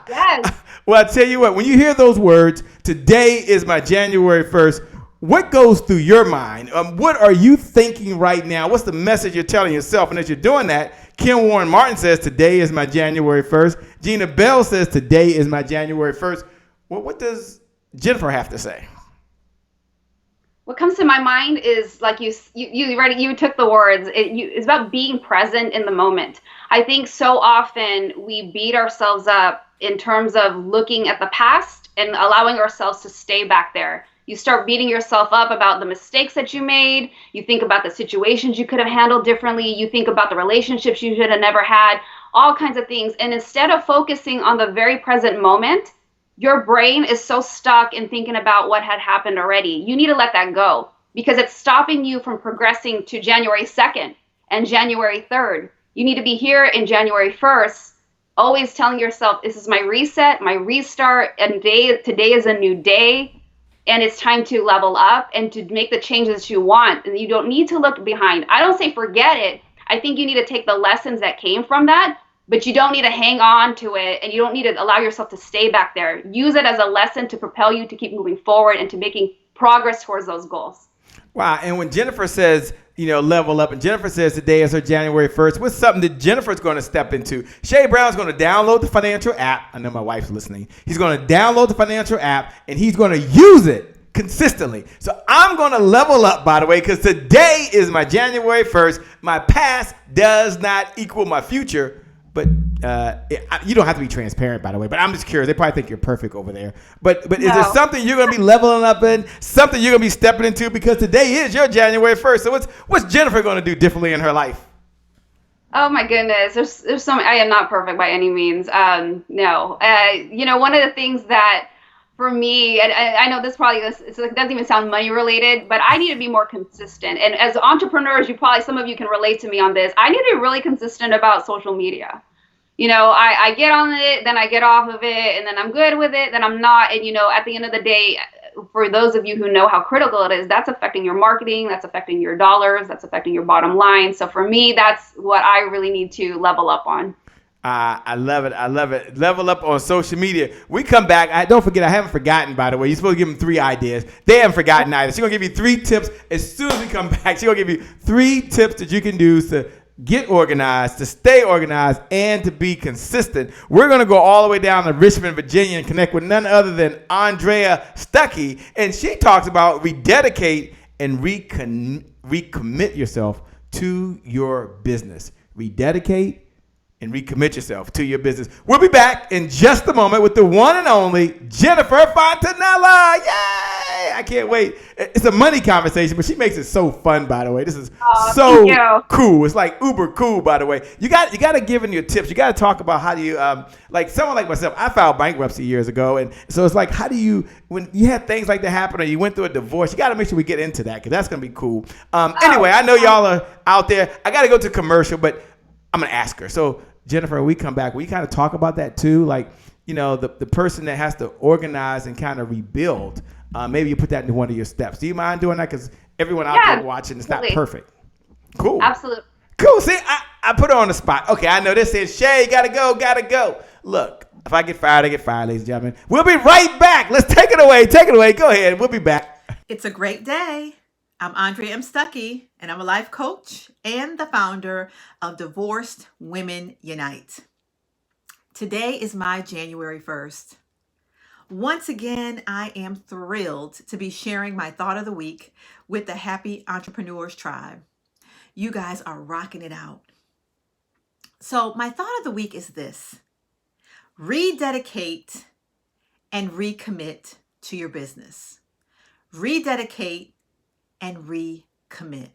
Speaker 2: Yes.
Speaker 1: Well, I tell you what, when you hear those words, today is my January 1st, what goes through your mind? What are you thinking right now? What's the message you're telling yourself? And as you're doing that, Kim Warren Martin says, today is my January 1st. Gina Bell says, today is my January 1st. Well, what does Jennifer have to say?
Speaker 2: What comes to my mind is, like you took the words. It's about being present in the moment. I think so often we beat ourselves up in terms of looking at the past and allowing ourselves to stay back there. You start beating yourself up about the mistakes that you made. You think about the situations you could have handled differently. You think about the relationships you should have never had, all kinds of things. And instead of focusing on the very present moment, your brain is so stuck in thinking about what had happened already. You need to let that go, because it's stopping you from progressing to January 2nd and January 3rd. You need to be here in January 1st, always telling yourself, this is my reset, my restart, and today is a new day, and it's time to level up and to make the changes you want. And you don't need to look behind. I don't say forget it. I think you need to take the lessons that came from that, but you don't need to hang on to it, and you don't need to allow yourself to stay back there. Use it as a lesson to propel you to keep moving forward and to making progress towards those goals.
Speaker 1: Wow. And when Jennifer says, level up, and Jennifer says today is her January 1st, what's something that Jennifer's going to step into? Shay Brown's going to download the financial app. I know my wife's listening. He's going to download the financial app, and he's going to use it consistently. So I'm going to level up, by the way, because today is my January 1st. My past does not equal my future. But you don't have to be transparent, by the way. But I'm just curious. They probably think you're perfect over there. But is there something you're going to be leveling up in? Something you're going to be stepping into? Because today is your January 1st. So what's Jennifer going to do differently in her life?
Speaker 2: Oh my goodness, there's so many. I am not perfect by any means. No. One of the things that for me, and I know this probably doesn't even sound money related, but I need to be more consistent. And as entrepreneurs, some of you can relate to me on this. I need to be really consistent about social media. I get on it, then I get off of it, and then I'm good with it, then I'm not. And, at the end of the day, for those of you who know how critical it is, that's affecting your marketing, that's affecting your dollars, that's affecting your bottom line. So for me, that's what I really need to level up on.
Speaker 1: I love it. I love it. Level up on social media. We come back. Don't forget, I haven't forgotten, by the way. You're supposed to give them 3 ideas. They haven't forgotten either. She's going to give you 3 tips. As soon as we come back, she's going to give you 3 tips that you can do to get organized, to stay organized, and to be consistent. We're going to go all the way down to Richmond, Virginia, and connect with none other than Andrea Stuckey. And she talks about rededicate and recommit yourself to your business. Rededicate and recommit yourself to your business. We'll be back in just a moment with the one and only Jennifer Fontanilla. Yay! I can't wait. It's a money conversation, but she makes it so fun, by the way. This is so cool. It's like uber cool, by the way. You got to give in your tips. You got to talk about how do you, like someone like myself, I filed bankruptcy years ago. And so it's like, how do you, when you have things like that happen or you went through a divorce, you got to make sure we get into that because that's going to be cool. Anyway, I know y'all are out there. I got to go to commercial, but I'm going to ask her. So, Jennifer, when we come back, we kind of talk about that too. Like, you know, the person that has to organize and kind of rebuild. Maybe you put that into one of your steps. Do you mind doing that? Because everyone out there watching, it's not perfect. Cool.
Speaker 2: Absolutely.
Speaker 1: Cool. See, I put her on the spot. Okay, I know this says, Shay, gotta go. Look, if I get fired, I get fired, ladies and gentlemen. We'll be right back. Let's take it away. Go ahead. We'll be back.
Speaker 10: It's a great day. I'm Andrea M. Stuckey, and I'm a life coach and the founder of Divorced Women Unite. Today is my January 1st. Once again, I am thrilled to be sharing my thought of the week with the Happy Entrepreneurs Tribe. You guys are rocking it out. So my thought of the week is this: rededicate and recommit to your business. Rededicate and recommit.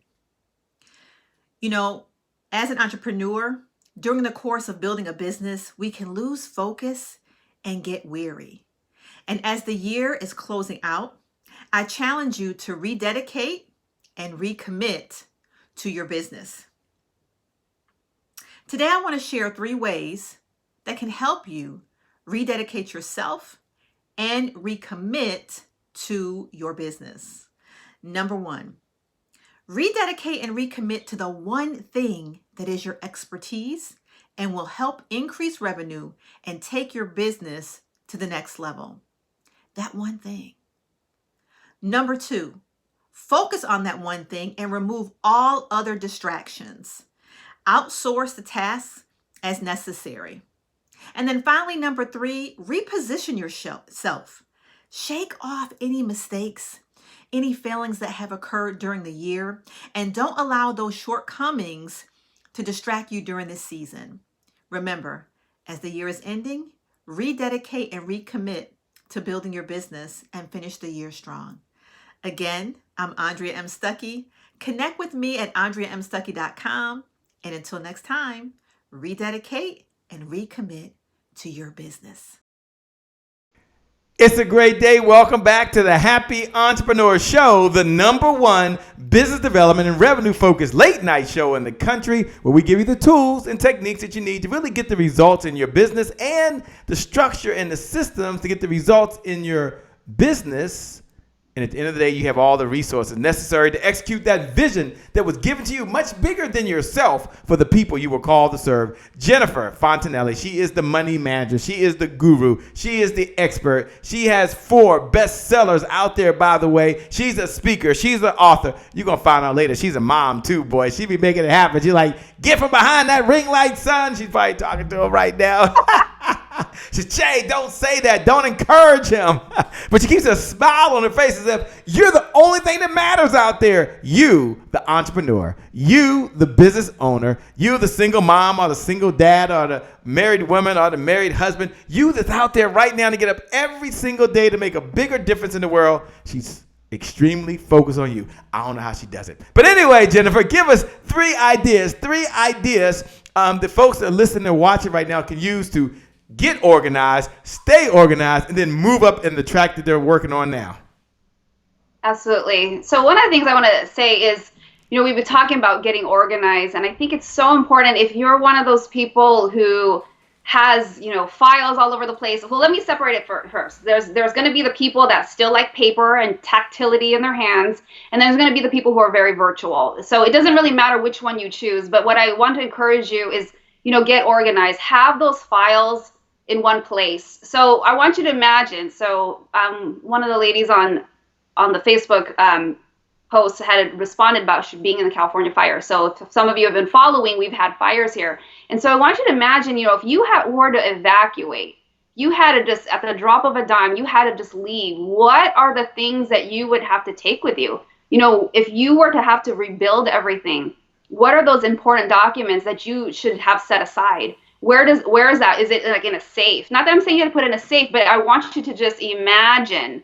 Speaker 10: You know, as an entrepreneur, during the course of building a business, we can lose focus and get weary. And as the year is closing out, I challenge you to rededicate and recommit to your business. Today, I want to share 3 ways that can help you rededicate yourself and recommit to your business. Number 1, rededicate and recommit to the one thing that is your expertise and will help increase revenue and take your business to the next level. That one thing. Number 2, focus on that one thing and remove all other distractions. Outsource the tasks as necessary. And then finally, number 3, reposition yourself. Shake off any mistakes, any failings that have occurred during the year, and don't allow those shortcomings to distract you during this season. Remember, as the year is ending, rededicate and recommit to building your business and finish the year strong. Again, I'm Andrea M. Stuckey. Connect with me at AndreaMStuckey.com. And until next time, rededicate and recommit to your business.
Speaker 1: It's a great day. Welcome back to the Happy Entrepreneur Show, the #1 business development and revenue focused late night show in the country, where we give you the tools and techniques that you need to really get the results in your business and the structure and the systems to get the results in your business. And at the end of the day, you have all the resources necessary to execute that vision that was given to you, much bigger than yourself, for the people you were called to serve. Jennifer Fontanilla, she is the money manager. She is the guru. She is the expert. She has 4 bestsellers out there, by the way. She's a speaker. She's an author. You're going to find out later. She's a mom, too, boy. She be making it happen. She's like, get from behind that ring light, son. She's probably talking to him right now. She said, Jay, don't say that. Don't encourage him. But she keeps a smile on her face as if you're the only thing that matters out there. You, the entrepreneur. You, the business owner. You, the single mom or the single dad or the married woman or the married husband. You that's out there right now to get up every single day to make a bigger difference in the world. She's extremely focused on you. I don't know how she does it. But anyway, Jennifer, give us 3 ideas. 3 ideas that folks that are listening and watching right now can use to get organized, stay organized, and then move up in the track that they're working on now.
Speaker 2: Absolutely. So one of the things I want to say is, you know, we've been talking about getting organized, and I think it's so important if you're one of those people who has, you know, files all over the place. Well, let me separate it first. There's going to be the people that still like paper and tactility in their hands, and there's going to be the people who are very virtual. So it doesn't really matter which one you choose, but what I want to encourage you is get organized, have those files in one place. So I want you to imagine, so one of the ladies on the Facebook post had responded about being in the California fire. So if some of you have been following, we've had fires here. And so I want you to imagine, if you were to evacuate, you had to just, at the drop of a dime, you had to just leave. What are the things that you would have to take with you? If you were to have to rebuild everything, what are those important documents that you should have set aside? Where is that? Is it like in a safe? Not that I'm saying you have to put it in a safe, but I want you to just imagine.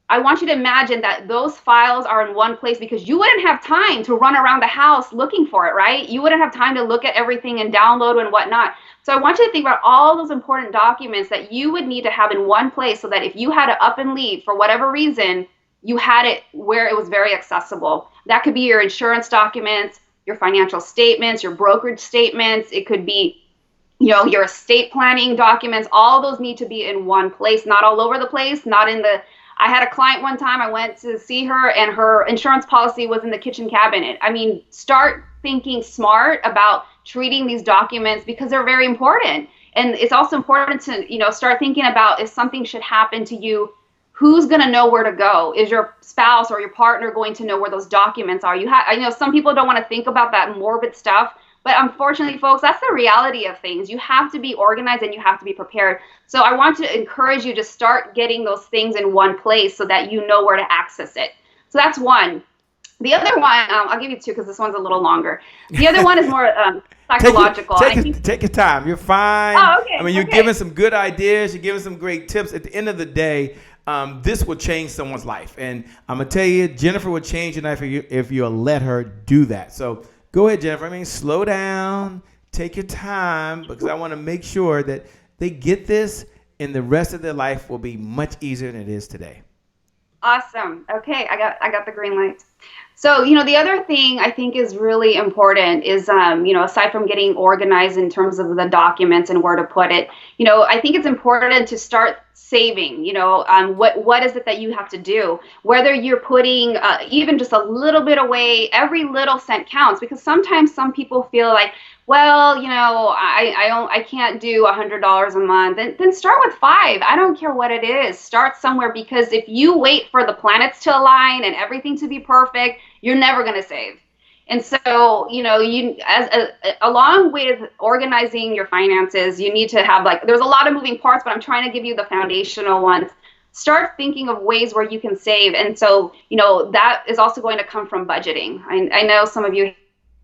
Speaker 2: I want you to imagine that those files are in one place, because you wouldn't have time to run around the house looking for it, right? You wouldn't have time to look at everything and download and whatnot. So I want you to think about all those important documents that you would need to have in one place, so that if you had to up and leave for whatever reason, you had it where it was very accessible. That could be your insurance documents, your financial statements, your brokerage statements. It could be your estate planning documents. All those need to be in one place, not all over the place, I had a client one time, I went to see her, and her insurance policy was in the kitchen cabinet. I mean, start thinking smart about treating these documents, because they're very important. And it's also important to, start thinking about, if something should happen to you, who's going to know where to go? Is your spouse or your partner going to know where those documents are? I know some people don't want to think about that morbid stuff, but unfortunately, folks, that's the reality of things. You have to be organized and you have to be prepared. So I want to encourage you to start getting those things in one place, so that you know where to access it. So that's one. The other one, I'll give you two, because this one's a little longer. The other one is more psychological.
Speaker 1: Take your time. You're fine.
Speaker 2: Oh, okay.
Speaker 1: I mean, you're giving some good ideas. You're giving some great tips. At the end of the day, this will change someone's life. And I'm going to tell you, Jennifer will change your life if you'll let her do that. So go ahead, Jennifer. Slow down. Take your time, because I want to make sure that they get this, and the rest of their life will be much easier than it is today.
Speaker 2: Awesome. Okay, I got the green light. So, the other thing I think is really important is, aside from getting organized in terms of the documents and where to put it, I think it's important to start saving. What is it that you have to do? Whether you're putting even just a little bit away, every little cent counts, because sometimes some people feel like, well, I can't do $100 a month. Then start with $5. I don't care what it is. Start somewhere, because if you wait for the planets to align and everything to be perfect, you're never going to save. And so, along with organizing your finances, you need to have, there's a lot of moving parts, but I'm trying to give you the foundational ones. Start thinking of ways where you can save. And so, that is also going to come from budgeting. I know some of you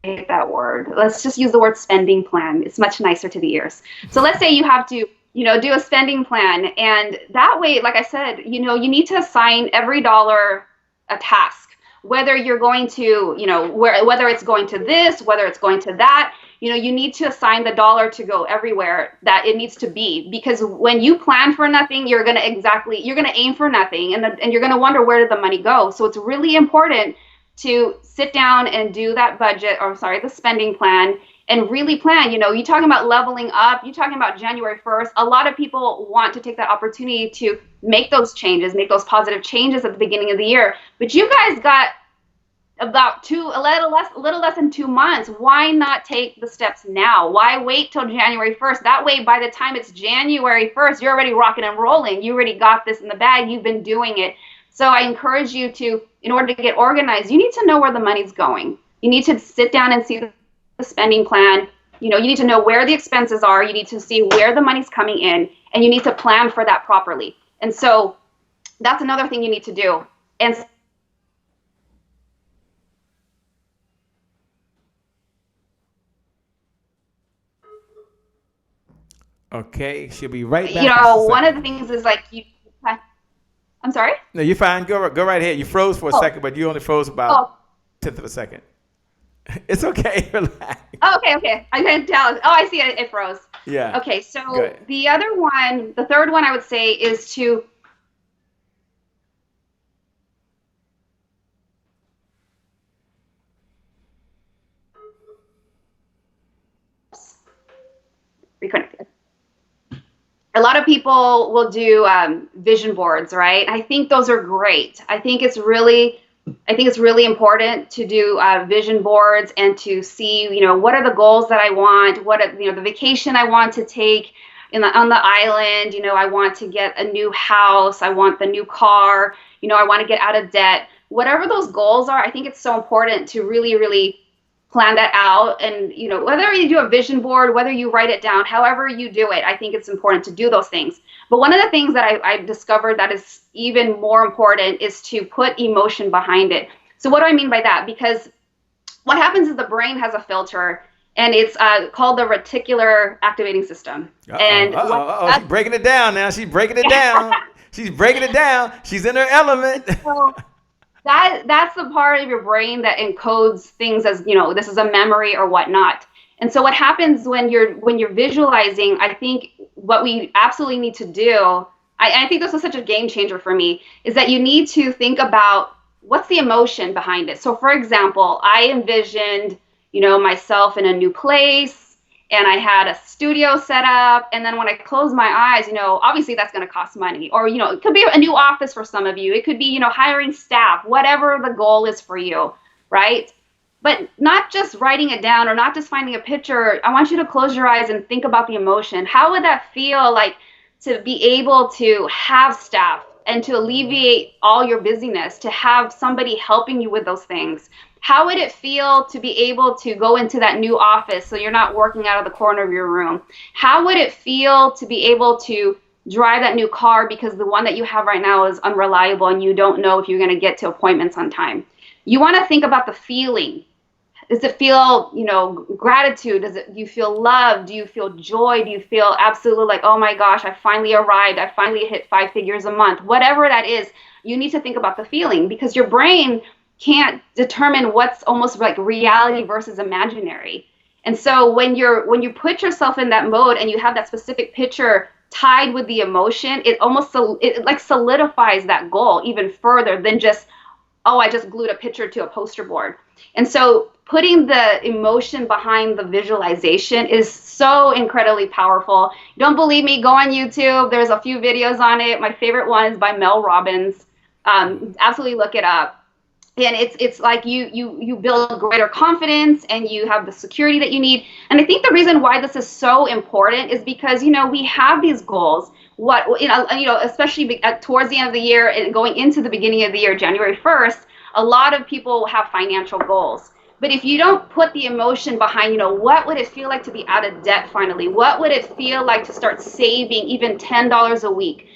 Speaker 2: hate that word. Let's just use the word spending plan. It's much nicer to the ears. So let's say you have to, do a spending plan. And that way, like I said, you need to assign every dollar a task. Whether you're going to, whether it's going to this, whether it's going to that, you need to assign the dollar to go everywhere that it needs to be. Because when you plan for nothing, you're going to aim for nothing, and you're going to wonder, where did the money go? So it's really important to sit down and do that the spending plan, and really plan. You're talking about leveling up, you're talking about January 1st. A lot of people want to take that opportunity to make those changes, make those positive changes at the beginning of the year. But you guys got about a little less than 2 months. Why not take the steps now? Why wait till January 1st? That way, by the time it's January 1st, you're already rocking and rolling. You already got this in the bag. You've been doing it. So I encourage you to, in order to get organized, you need to know where the money's going. You need to sit down and see the spending plan. You need to know where the expenses are. You need to see where the money's coming in, and you need to plan for that properly. And so that's another thing you need to do. And
Speaker 1: okay, she'll be right back.
Speaker 2: One of the things is I'm sorry?
Speaker 1: No, you're fine. Go right ahead. You froze for a second, but you only froze about 1/10 of a second. It's okay. Relax.
Speaker 2: Oh, okay. I can tell. Oh, I see it froze.
Speaker 1: Yeah.
Speaker 2: Okay, so the other one, the third one I would say is to reconnected. A lot of people will do vision boards, right? I think those are great. I think it's really I think it's really important to do vision boards and to see, what are the goals that I want, what are, the vacation I want to take on the island. I want to get a new house. I want the new car. I want to get out of debt. Whatever those goals are, I think it's so important to really, really plan that out. And, whether you do a vision board, whether you write it down, however you do it, I think it's important to do those things. But one of the things that I discovered that is even more important is to put emotion behind it. So what do I mean by that? Because what happens is the brain has a filter, and it's called the reticular activating system. And
Speaker 1: she's breaking it down now. She's breaking it down. She's breaking it down. She's in her element.
Speaker 2: So that's the part of your brain that encodes things as, this is a memory or whatnot. And so what happens when you're visualizing, I think what we absolutely need to do, I think this was such a game changer for me, is that you need to think about what's the emotion behind it. So for example, I envisioned, myself in a new place, and I had a studio set up. And then when I close my eyes, obviously that's going to cost money, or, it could be a new office for some of you. It could be, hiring staff, whatever the goal is for you, right? But not just writing it down or not just finding a picture. I want you to close your eyes and think about the emotion. How would that feel like to be able to have staff and to alleviate all your busyness, to have somebody helping you with those things? How would it feel to be able to go into that new office so you're not working out of the corner of your room? How would it feel to be able to drive that new car because the one that you have right now is unreliable and you don't know if you're going to get to appointments on time? You want to think about the feeling. Does it feel, gratitude? Do you feel love? Do you feel joy? Do you feel absolutely like, oh my gosh, I finally arrived. I finally hit 5 figures a month. Whatever that is, you need to think about the feeling, because your brain can't determine what's almost like reality versus imaginary. And so when you put yourself in that mode and you have that specific picture tied with the emotion, it like solidifies that goal even further than just, oh, I just glued a picture to a poster board. And so putting the emotion behind the visualization is so incredibly powerful. You don't believe me? Go on YouTube. There's a few videos on it. My favorite one is by Mel Robbins. Absolutely look it up. And it's like you build greater confidence and you have the security that you need. And I think the reason why this is so important is because, we have these goals. Especially towards the end of the year and going into the beginning of the year, January 1st, a lot of people have financial goals. But if you don't put the emotion behind, what would it feel like to be out of debt finally? What would it feel like to start saving even $10 a week?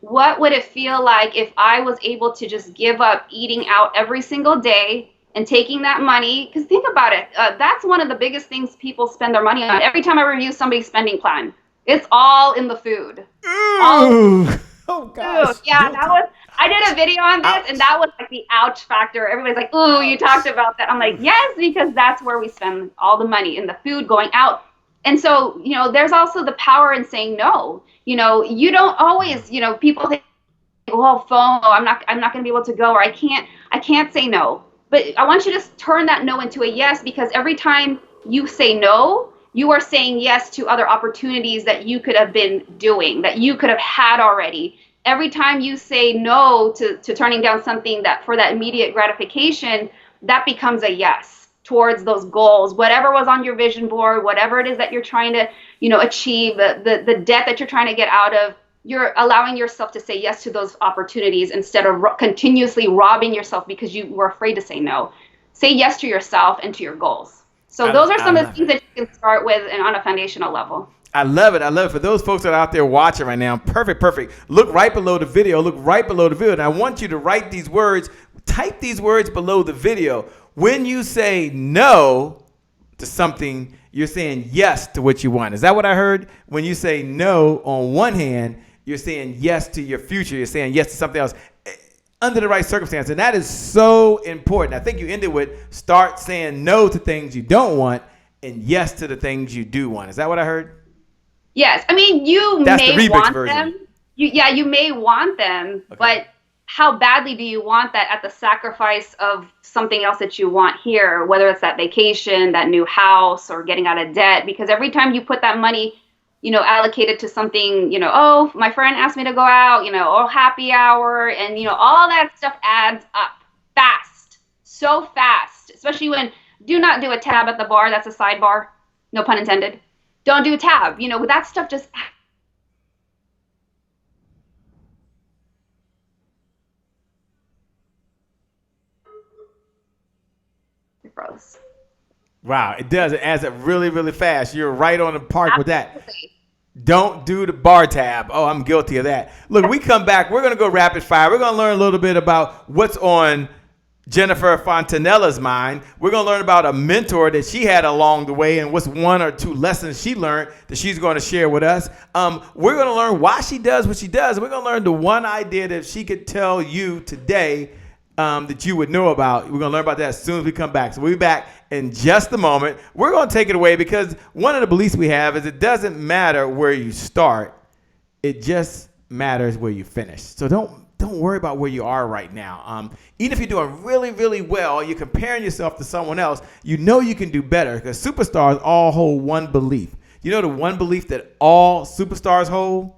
Speaker 2: What would it feel like if I was able to just give up eating out every single day and taking that money? Because think about it. That's one of the biggest things people spend their money on. Every time I review somebody's spending plan, it's all in the food.
Speaker 1: Ooh. Oh gosh.
Speaker 2: Yeah, I did a video on this, and that was like the ouch factor. Everybody's like, ooh, you talked about that. I'm like, yes, because that's where we spend all the money, in the food, going out. And so, there's also the power in saying no. You don't always, people think, well, FOMO, I'm not going to be able to go, or I can't say no. But I want you to turn that no into a yes, because every time you say no, you are saying yes to other opportunities that you could have been doing, that you could have had already. Every time you say no to turning down something that for that immediate gratification, that becomes a yes towards those goals, whatever was on your vision board, whatever it is that you're trying to, achieve, the debt that you're trying to get out of. You're allowing yourself to say yes to those opportunities instead of continuously robbing yourself because you were afraid to say no. Say yes to yourself and to your goals. So those are some of the things that you can start with and on a foundational level.
Speaker 1: I love it. For those folks that are out there watching right now, perfect. Look right below the video. And I want you to write these words, type these words below the video. When you say no to something, you're saying yes to what you want. Is that what I heard? When you say no, on one hand, you're saying yes to your future. You're saying yes to something else under the right circumstance. And that is so important. I think you ended with start saying no to things you don't want and yes to the things you do want. Is that what I heard?
Speaker 2: Yes. I mean,
Speaker 1: That's
Speaker 2: may
Speaker 1: the remix
Speaker 2: want
Speaker 1: version.
Speaker 2: them. You may want them,
Speaker 1: Okay.
Speaker 2: but how badly do you want that at the sacrifice of something else that you want here, whether it's that vacation, that new house, or getting out of debt? Because every time you put that money, allocated to something, oh, my friend asked me to go out, or happy hour, and, all that stuff adds up fast. so fast, especially when do not do a tab at the bar. That's a sidebar. No pun intended. Don't do a tab. You know, that stuff just. It froze.
Speaker 1: Wow, it does. It adds up really, really fast. You're right on the park with that.
Speaker 2: Absolutely.
Speaker 1: Don't do the bar tab. Oh, I'm guilty of that. Look, we come back. We're going to go rapid fire. We're going to learn a little bit about what's on Jennifer Fontanilla's mind. We're going to learn about a mentor that she had along the way and what's one or two lessons she learned that she's going to share with us. We're going to learn why she does what she does. We're going to learn the one idea that she could tell you today that you would know about. We're going to learn about that as soon as we come back. So we'll be back in just a moment. We're going to take it away because one of the beliefs we have is it doesn't matter where you start. It just matters where you finish. So don't worry about where you are right now. Even if you're doing really, really well, you're comparing yourself to someone else, you know you can do better because superstars all hold one belief. You know the one belief that all superstars hold?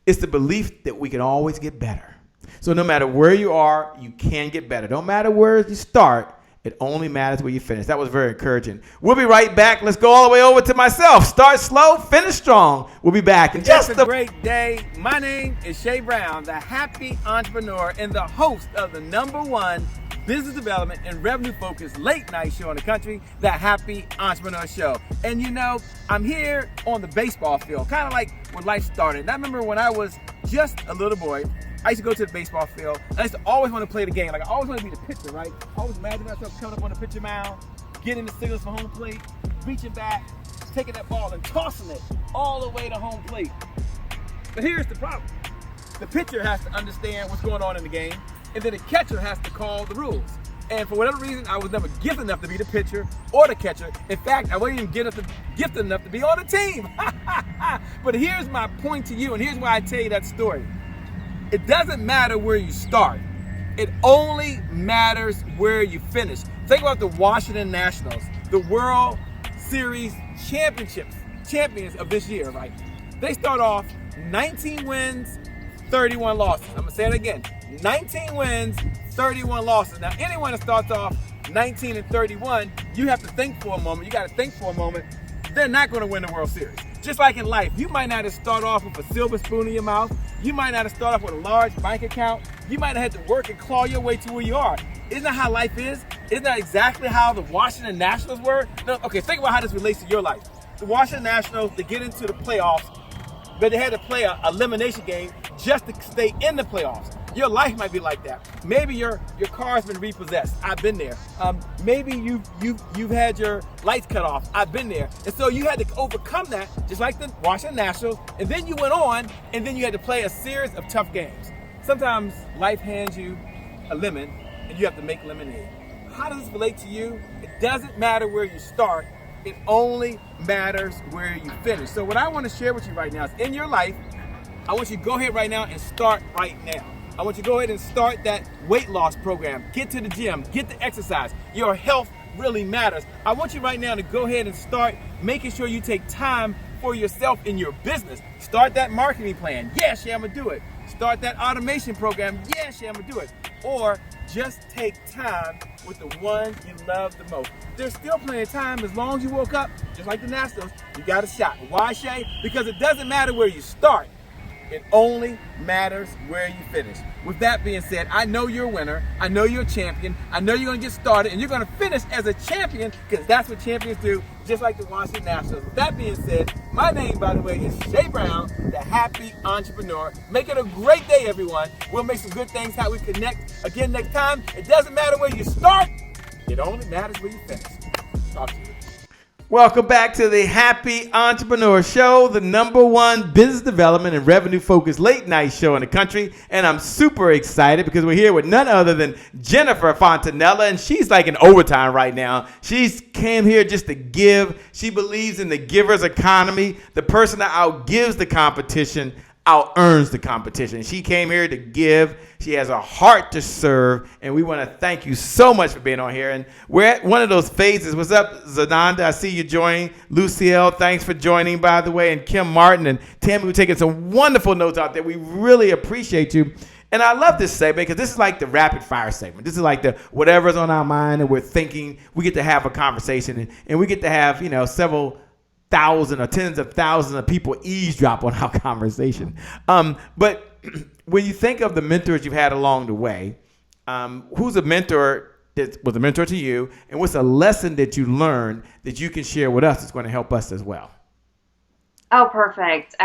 Speaker 1: It's the belief that we can always get better. So no matter where you are, you can get better. Don't matter where you start. It only matters where you finish. That was very encouraging. We'll be right back. Let's go all the way over to myself. Start slow, finish strong. We'll be back in just
Speaker 11: a great day. My name is Shay Brown, the happy entrepreneur and the host of the #1 business development and revenue-focused late-night show in the country, the Happy Entrepreneur Show. And you know, I'm here on the baseball field, kind of like when life started. And I remember when I was just a little boy, I used to go to the baseball field. I used to always want to play the game. Like I always want to be the pitcher, right? I always imagine myself coming up on the pitcher mound, getting the signals for home plate, reaching back, taking that ball and tossing it all the way to home plate. But here's the problem. The pitcher has to understand what's going on in the game, and then the catcher has to call the rules. And for whatever reason, I was never gifted enough to be the pitcher or the catcher. In fact, I wasn't even gifted enough to be on the team. But here's my point to you, and here's why I tell you that story. It doesn't matter where you start. It only matters where you finish. Think about the Washington Nationals, the World Series champions of this year, right? They start off 19 wins, 31 losses. I'm gonna say it again. 19 wins, 31 losses. Now, anyone that starts off 19 and 31, you have to think for a moment. You got to think for a moment. They're not going to win the World Series. Just like in life, you might not have started off with a silver spoon in your mouth. You might not have started off with a large bank account. You might have had to work and claw your way to where you are. Isn't that how life is? Isn't that exactly how the Washington Nationals were? No, okay, think about how this relates to your life. The Washington Nationals, they get into the playoffs, but they had to play an elimination game just to stay in the playoffs. Your life might be like that. Maybe your car's been repossessed. I've been there. Maybe you've had your lights cut off. I've been there. And so you had to overcome that, just like the Washington Nationals. And then you went on, and then you had to play a series of tough games. Sometimes life hands you a lemon, and you have to make lemonade. How does this relate to you? It doesn't matter where you start. It only matters where you finish. So what I want to share with you right now is in your life, I want you to go ahead right now and start right now. I want you to go ahead and start that weight loss program. Get to the gym, get the exercise. Your health really matters. I want you right now to go ahead and start making sure you take time for yourself in your business. Start that marketing plan. Yes, yeah, I'm gonna do it. Start that automation program. Yes, yeah, I'm gonna do it. Or just take time with the one you love the most. There's still plenty of time. As long as you woke up, just like the Nationals, you got a shot. Why, Shay? Because it doesn't matter where you start. It only matters where you finish. With that being said, I know you're a winner. I know you're a champion. I know you're going to get started, and you're going to finish as a champion because that's what champions do, just like the Washington Nationals. With that being said, my name, by the way, is Shay Brown, the Happy Entrepreneur. Make it a great day, everyone. We'll make some good things how we connect again next time. It doesn't matter where you start. It only matters where you finish. Talk to you.
Speaker 1: Welcome back to the Happy Entrepreneur Show, the #1 business development and revenue-focused late-night show in the country. And I'm super excited because we're here with none other than Jennifer Fontanilla, and she's like in overtime right now. She's came here just to give. She believes in the giver's economy. The person that outgives the competition out-earns the competition. She came here to give. She has a heart to serve, and we want to thank you so much for being on here. And we're at one of those phases. What's up, Zananda? I see you joining. Lucille, thanks for joining, by the way, and Kim Martin and Tammy, we're taking some wonderful notes out there. We really appreciate you. And I love this segment because this is like the rapid fire segment. This is like the whatever's on our mind and we're thinking, we get to have a conversation and we get to have, several thousand or tens of thousands of people eavesdrop on our conversation. But when you think of the mentors you've had along the way, who's a mentor that was a mentor to you, and what's a lesson that you learned that you can share with us that's going to help us as well?
Speaker 2: Oh, perfect.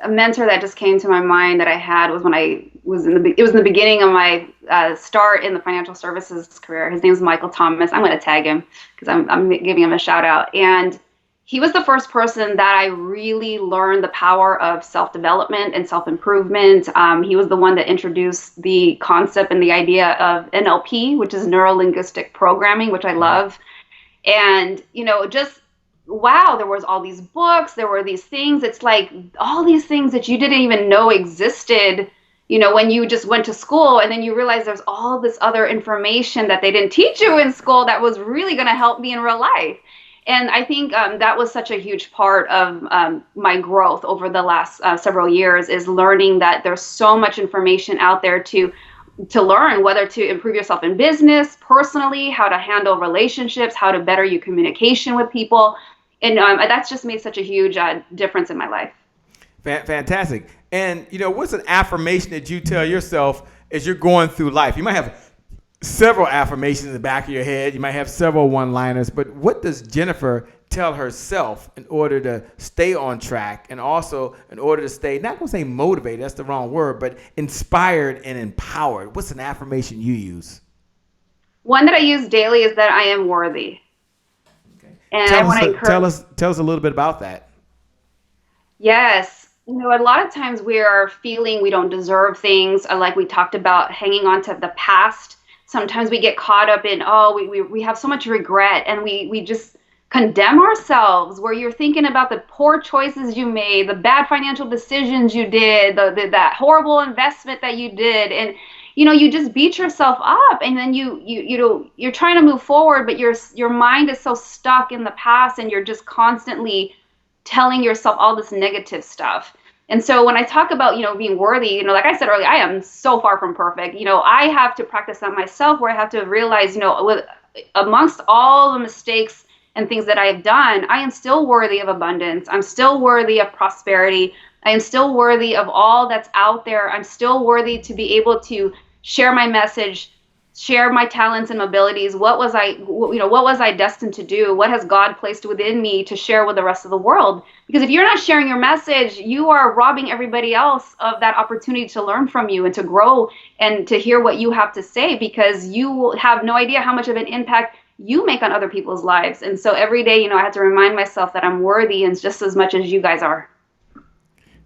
Speaker 2: A mentor that just came to my mind that I had was when it was in the beginning of my start in the financial services career. His name is Michael Thomas. I'm going to tag him because I'm giving him a shout out. And he was the first person that I really learned the power of self-development and self-improvement. He was the one that introduced the concept and the idea of NLP, which is neuro-linguistic programming, which I love. And, wow, there was all these books, there were these things. It's like all these things that you didn't even know existed, when you just went to school, and then you realize there's all this other information that they didn't teach you in school that was really going to help me in real life. And I think that was such a huge part of my growth over the last several years, is learning that there's so much information out there to learn, whether to improve yourself in business, personally, how to handle relationships, how to better your communication with people. And that's just made such a huge difference in my life.
Speaker 1: Fantastic. And, what's an affirmation that you tell yourself as you're going through life? You might have several affirmations in the back of your head. You might have several one-liners. But what does Jennifer tell herself in order to stay on track, and also in order to stay, not going to say motivated, that's the wrong word, but inspired and empowered? What's an affirmation you use? One that I use daily is that I am worthy. Okay. And tell us a little bit about that.
Speaker 2: Yes. A lot of times we are feeling we don't deserve things, like we talked about, hanging on to the past. Sometimes we get caught up in, we have so much regret, and we just condemn ourselves, where you're thinking about the poor choices you made, the bad financial decisions you did, that horrible investment that you did. And, you just beat yourself up, and then you're trying to move forward, but your mind is so stuck in the past, and you're just constantly telling yourself all this negative stuff. And so when I talk about, being worthy, like I said earlier, I am so far from perfect. I have to practice that myself, where I have to realize, amongst all the mistakes and things that I have done, I am still worthy of abundance. I'm still worthy of prosperity. I am still worthy of all that's out there. I'm still worthy to be able to share my message, share my talents and abilities. What was I destined to do? What has God placed within me to share with the rest of the world? Because if you're not sharing your message, you are robbing everybody else of that opportunity to learn from you and to grow and to hear what you have to say, because you have no idea how much of an impact you make on other people's lives. And so every day, I have to remind myself that I'm worthy, and just as much as you guys are.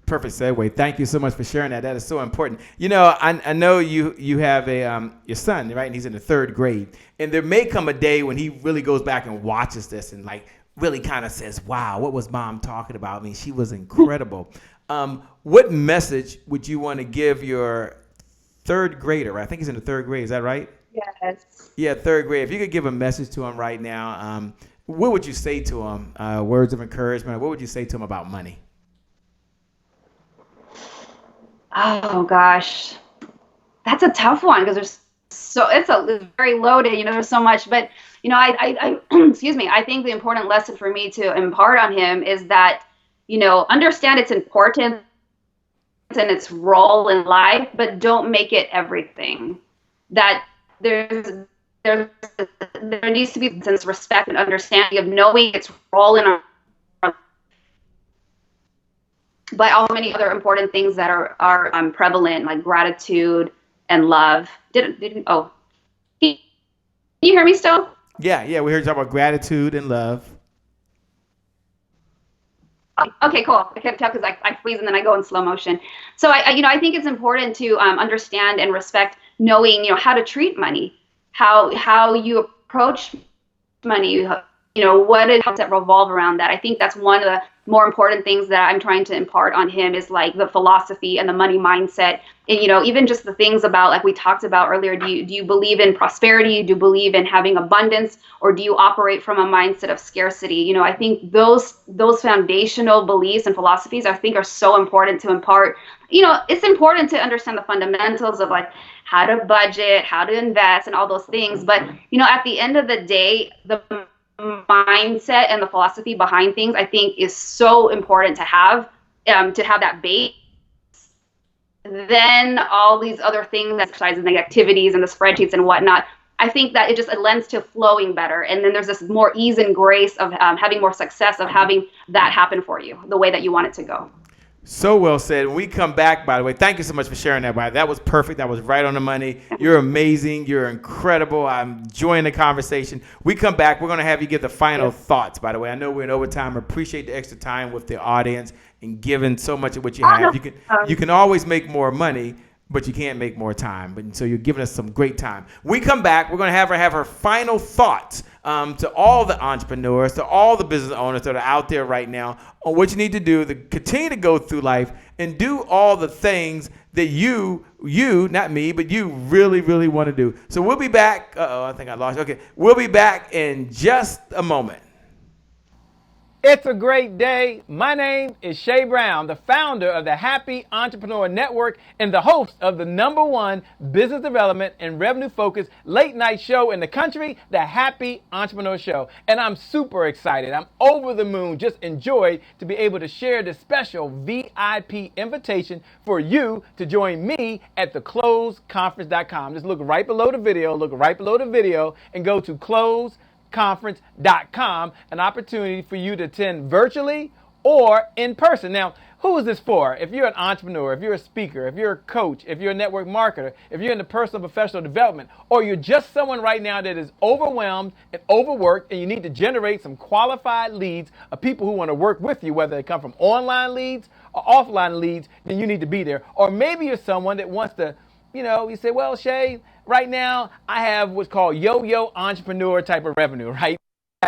Speaker 1: Perfect segue. Thank you so much for sharing that. That is so important. I know you have your son, right? And he's in the 3rd grade. And there may come a day when he really goes back and watches this and really kind of says, wow, what was mom talking about? I mean, she was incredible. What message would you want to give your 3rd grader? I think he's in the 3rd grade. Is that right?
Speaker 2: Yes.
Speaker 1: Yeah, 3rd grade. If you could give a message to him right now, what would you say to him? Words of encouragement. What would you say to him about money?
Speaker 2: Oh gosh, that's a tough one, because it's very loaded. There's so much, but I excuse me. I think the important lesson for me to impart on him is that understand its importance and its role in life, but don't make it everything. That there needs to be some respect and understanding of knowing its role in our, but all many other important things that are prevalent, like gratitude and love. Can you hear me still?
Speaker 1: Yeah, we heard you talk about gratitude and love.
Speaker 2: Okay, cool. I can't tell because I freeze and then I go in slow motion. So I think it's important to understand and respect knowing how to treat money, how you approach money, what it helps that revolve around that. I think that's one of the more important things that I'm trying to impart on him is like the philosophy and the money mindset. And, even just the things about, like we talked about earlier, do you believe in prosperity? Do you believe in having abundance? Or do you operate from a mindset of scarcity? I think those foundational beliefs and philosophies, I think, are so important to impart. It's important to understand the fundamentals of like how to budget, how to invest, and all those things. But, at the end of the day, the mindset and the philosophy behind things, I think, is so important to have that base. Then all these other things, exercises and the activities and the spreadsheets and whatnot, I think that it lends to flowing better. And then there's this more ease and grace of having more success, of having that happen for you the way that you want it to go.
Speaker 1: So well said. When we come back, by the way, thank you so much for sharing that. That was perfect. That was right on the money. You're amazing. You're incredible. I'm enjoying the conversation. We come back. We're going to have you give the final thoughts, by the way. I know we're in overtime. I appreciate the extra time with the audience and giving so much of what you have. You can always make more money, but you can't make more time. But so you're giving us some great time. We come back. We're going to have her final thoughts to all the entrepreneurs, to all the business owners that are out there right now on what you need to do to continue to go through life and do all the things that you, not me, but you really, really want to do. So we'll be back. I think I lost. Okay. We'll be back in just a moment.
Speaker 11: It's a great day. My name is Shay Brown, the founder of the Happy Entrepreneur Network and the host of the #1 business development and revenue focused late night show in the country, the Happy Entrepreneur Show. And I'm super excited. I'm over the moon. Just enjoyed to be able to share this special VIP invitation for you to join me at thecloseconference.com. Just look right below the video, and go to closeconference.com, an opportunity for you to attend virtually or in person. Now, who is this for? If you're an entrepreneur, if you're a speaker, if you're a coach, if you're a network marketer, if you're in the personal professional development, or you're just someone right now that is overwhelmed and overworked and you need to generate some qualified leads of people who want to work with you, whether they come from online leads or offline leads, then you need to be there. Or maybe you're someone that wants to, you say, well, Shay, right now I have what's called yo-yo entrepreneur type of revenue, right?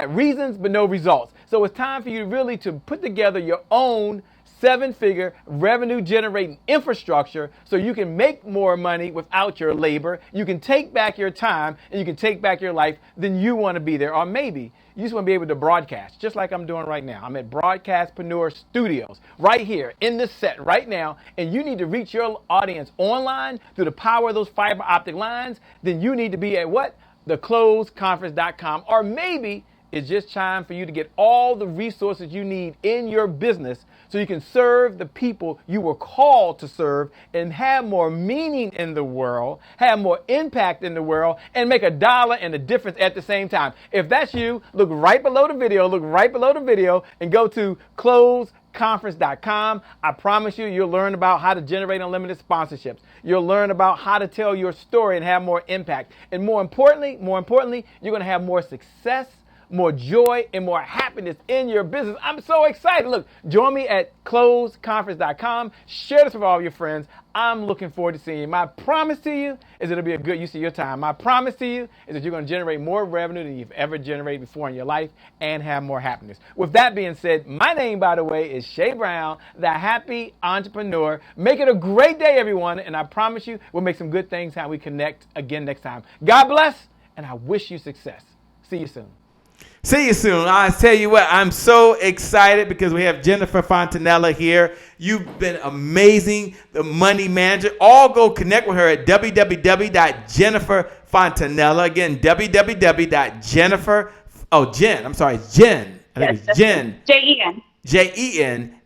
Speaker 11: Reasons but no results. So it's time for you really to put together your own 7-figure revenue generating infrastructure so you can make more money without your labor. You can take back your time and you can take back your life. Then you want to be there. Or maybe you just want to be able to broadcast just like I'm doing right now. I'm at Broadcastpreneur Studios right here in this set right now. And you need to reach your audience online through the power of those fiber optic lines. Then you need to be at what? Thecloseconference.com. Or maybe it's just time for you to get all the resources you need in your business so you can serve the people you were called to serve and have more meaning in the world, have more impact in the world, and make $1 and a difference at the same time. If that's you, look right below the video, and go to closeconference.com. I promise you'll learn about how to generate unlimited sponsorships. You'll learn about how to tell your story and have more impact. And more importantly, you're going to have more success, more joy, and more happiness in your business. I'm so excited. Look, join me at closeconference.com. Share this with all your friends. I'm looking forward to seeing you. My promise to you is it'll be a good use of your time. My promise to you is that you're going to generate more revenue than you've ever generated before in your life and have more happiness. With that being said, my name, by the way, is Shay Brown, the Happy Entrepreneur. Make it a great day, everyone, and I promise you we'll make some good things how we connect again next time. God bless, and I wish you success. See you soon.
Speaker 1: See you soon. I tell you what, I'm so excited because we have Jennifer Fontanilla here. You've been amazing, the money manager. All go connect with her at www.jenniferfontanilla. Again, www.jennifer. Oh, Jen. I'm sorry, Jen. I think it's Jen.
Speaker 2: Jen.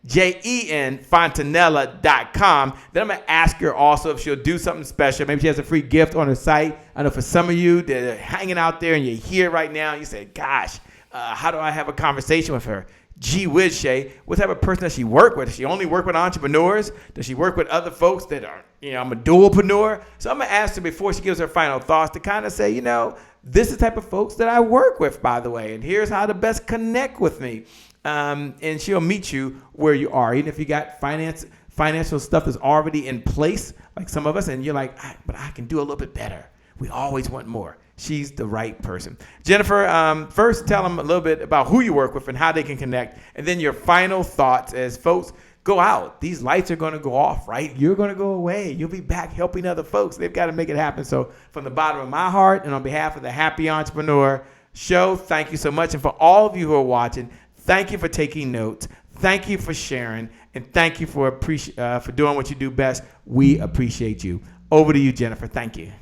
Speaker 1: Jen Fontanilla.com. Then I'm going to ask her also if she'll do something special. Maybe she has a free gift on her site. I know for some of you that are hanging out there and you're here right now, you say, gosh, how do I have a conversation with her? Gee whiz, Shay, what type of person does she work with? Does she only work with entrepreneurs? Does she work with other folks that are, I'm a dualpreneur? So I'm going to ask her before she gives her final thoughts to kind of say, this is the type of folks that I work with, by the way, and here's how to best connect with me. And she'll meet you where you are, even if you got financial stuff that's already in place, like some of us, and you're like, but I can do a little bit better. We always want more. she's the right person. Jennifer, first tell them a little bit about who you work with and how they can connect, and then your final thoughts as folks go out. These lights are going to go off, right? You're going to go away. You'll be back helping other folks. They've got to make it happen. So from the bottom of my heart and on behalf of the Happy Entrepreneur Show, thank you so much. And for all of you who are watching, thank you for taking notes. Thank you for sharing. And thank you for doing what you do best. We appreciate you. Over to you, Jennifer. Thank you.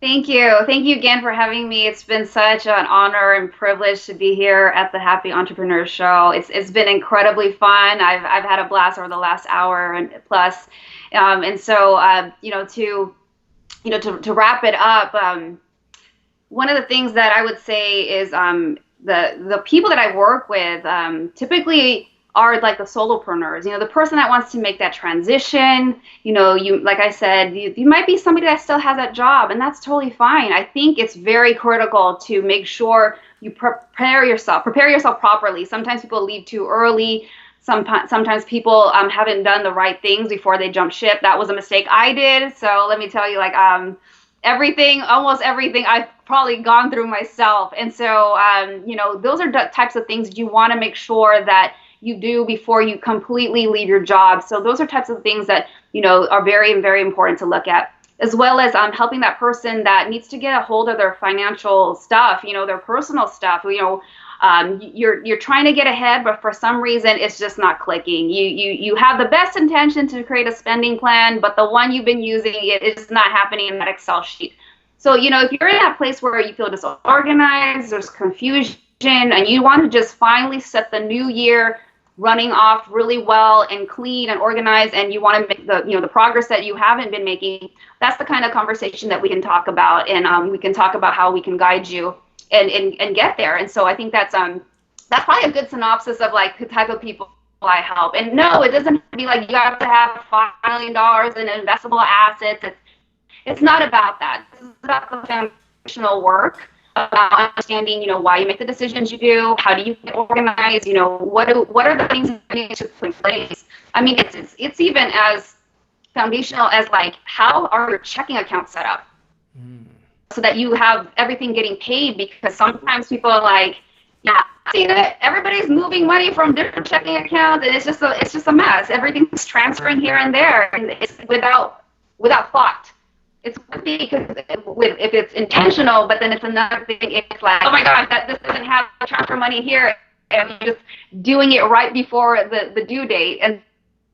Speaker 2: Thank you. Thank you again for having me. It's been such an honor and privilege to be here at the Happy Entrepreneur Show. It's been incredibly fun. I've had a blast over the last hour and plus. And so, to wrap it up, one of the things that I would say is the people that I work with typically are like the solopreneurs, the person that wants to make that transition. Like I said, you might be somebody that still has that job, and that's totally fine. I think it's very critical to make sure you prepare yourself properly. Sometimes people leave too early. Sometimes people haven't done the right things before they jump ship. That was a mistake I did. So let me tell you, almost everything I've probably gone through myself. And so, those are the types of things you want to make sure that you do before you completely leave your job. So those are types of things that, are very, very important to look at, as well as helping that person that needs to get a hold of their financial stuff, their personal stuff. You're trying to get ahead, but for some reason it's just not clicking. You have the best intention to create a spending plan, but the one you've been using, it is not happening in that Excel sheet. So, if you're in that place where you feel disorganized, there's confusion, and you want to just finally set the new year running off really well and clean and organized, and you want to make the progress that you haven't been making, that's the kind of conversation that we can talk about, and we can talk about how we can guide you and get there. And so I think that's probably a good synopsis of the type of people I help. And no, it doesn't have to be like you have to have $5 million in investable assets. It's not about that. This is about the foundational work, about understanding, why you make the decisions you do, how do you get organized, what are the things that you need to put in place. I mean, it's even as foundational as how are your checking accounts set up, so that you have everything getting paid, because sometimes people are everybody's moving money from different checking accounts, and it's just a mess. Everything's transferring here and there, and it's without thought. It's one thing if it's intentional, but then it's another thing if it's oh my God, this doesn't have transfer money here, and you're just doing it right before the due date, and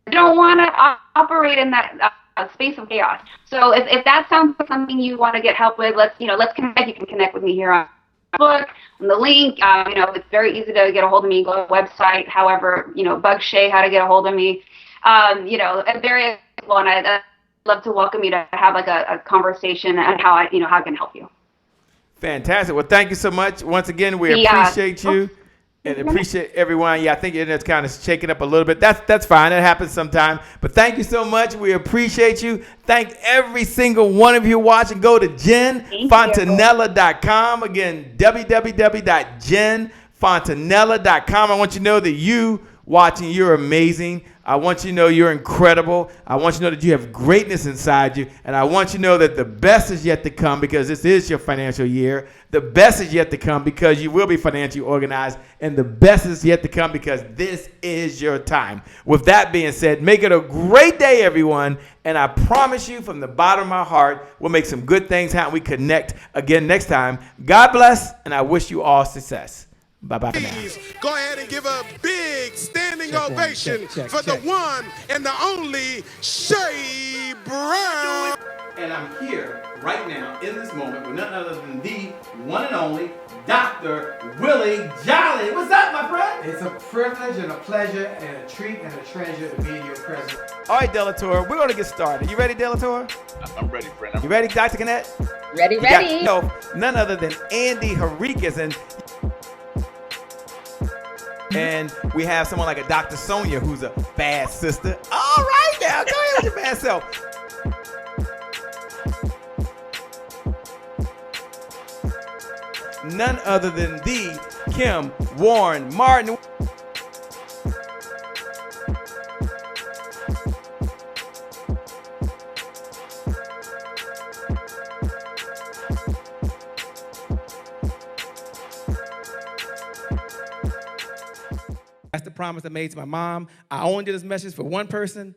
Speaker 2: you don't want to operate in that space of chaos. So if that sounds like something you want to get help with, let's connect. You can connect with me here on Facebook, on the link. It's very easy to get a hold of me. Go to the website. However, bug Shay how to get a hold of me. Very well, and I'd love to welcome you to have a conversation on how I can help you.
Speaker 1: Fantastic. Well, thank you so much. Once again, we appreciate you. And appreciate everyone. Yeah, I think it's kind of shaking up a little bit. That's fine. It happens sometime. But thank you so much. We appreciate you. Thank every single one of you watching. Go to JenFontanilla.com. Again, www.JenFontanilla.com. I want you to know that you watching, you're amazing. I want you to know you're incredible. I want you to know that you have greatness inside you. And I want you to know that the best is yet to come, because this is your financial year. The best is yet to come because you will be financially organized. And the best is yet to come because this is your time. With that being said, make it a great day, everyone. And I promise you from the bottom of my heart, we'll make some good things happen. We connect again next time. God bless, and I wish you all success. Bye-bye for now.
Speaker 8: Go ahead and give a big standing ovation for the one and the only Shay Brown.
Speaker 1: And I'm here right now in this moment with none other than the one and only Dr. Willie Jolly. What's up, my friend?
Speaker 12: It's a privilege and a pleasure and a treat and a treasure to be in your presence.
Speaker 1: All right, Delator, we're going to get started. You ready, Delator?
Speaker 13: I'm ready, friend.
Speaker 1: You ready, Dr. Cannett?
Speaker 14: Ready.
Speaker 1: None other than Andy Henriquez. And we have someone like a Dr. Sonia, who's a bad sister. All right, now, go ahead with your bad self. None other than the Kim Warren Martin.
Speaker 11: That's the promise I made to my mom. I only did this message for one person,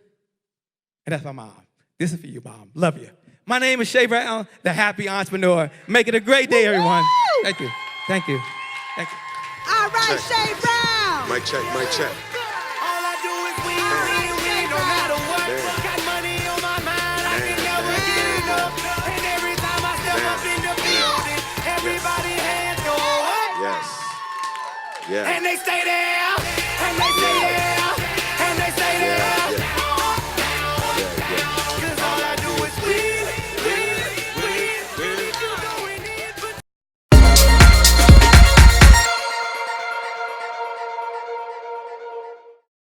Speaker 11: and that's my mom. This is for you, Mom. Love you. My name is Shay Brown, the Happy Entrepreneur. Make it a great day, everyone. Thank you. Thank you. Thank you.
Speaker 13: All right, Shay Brown.
Speaker 8: Mic check, mic check.
Speaker 13: All I do is win, no matter what. Got money on my mind, I can never get enough. And every time I step up in the building, everybody hands go up.
Speaker 8: Yes. Yeah.
Speaker 13: And they stay there.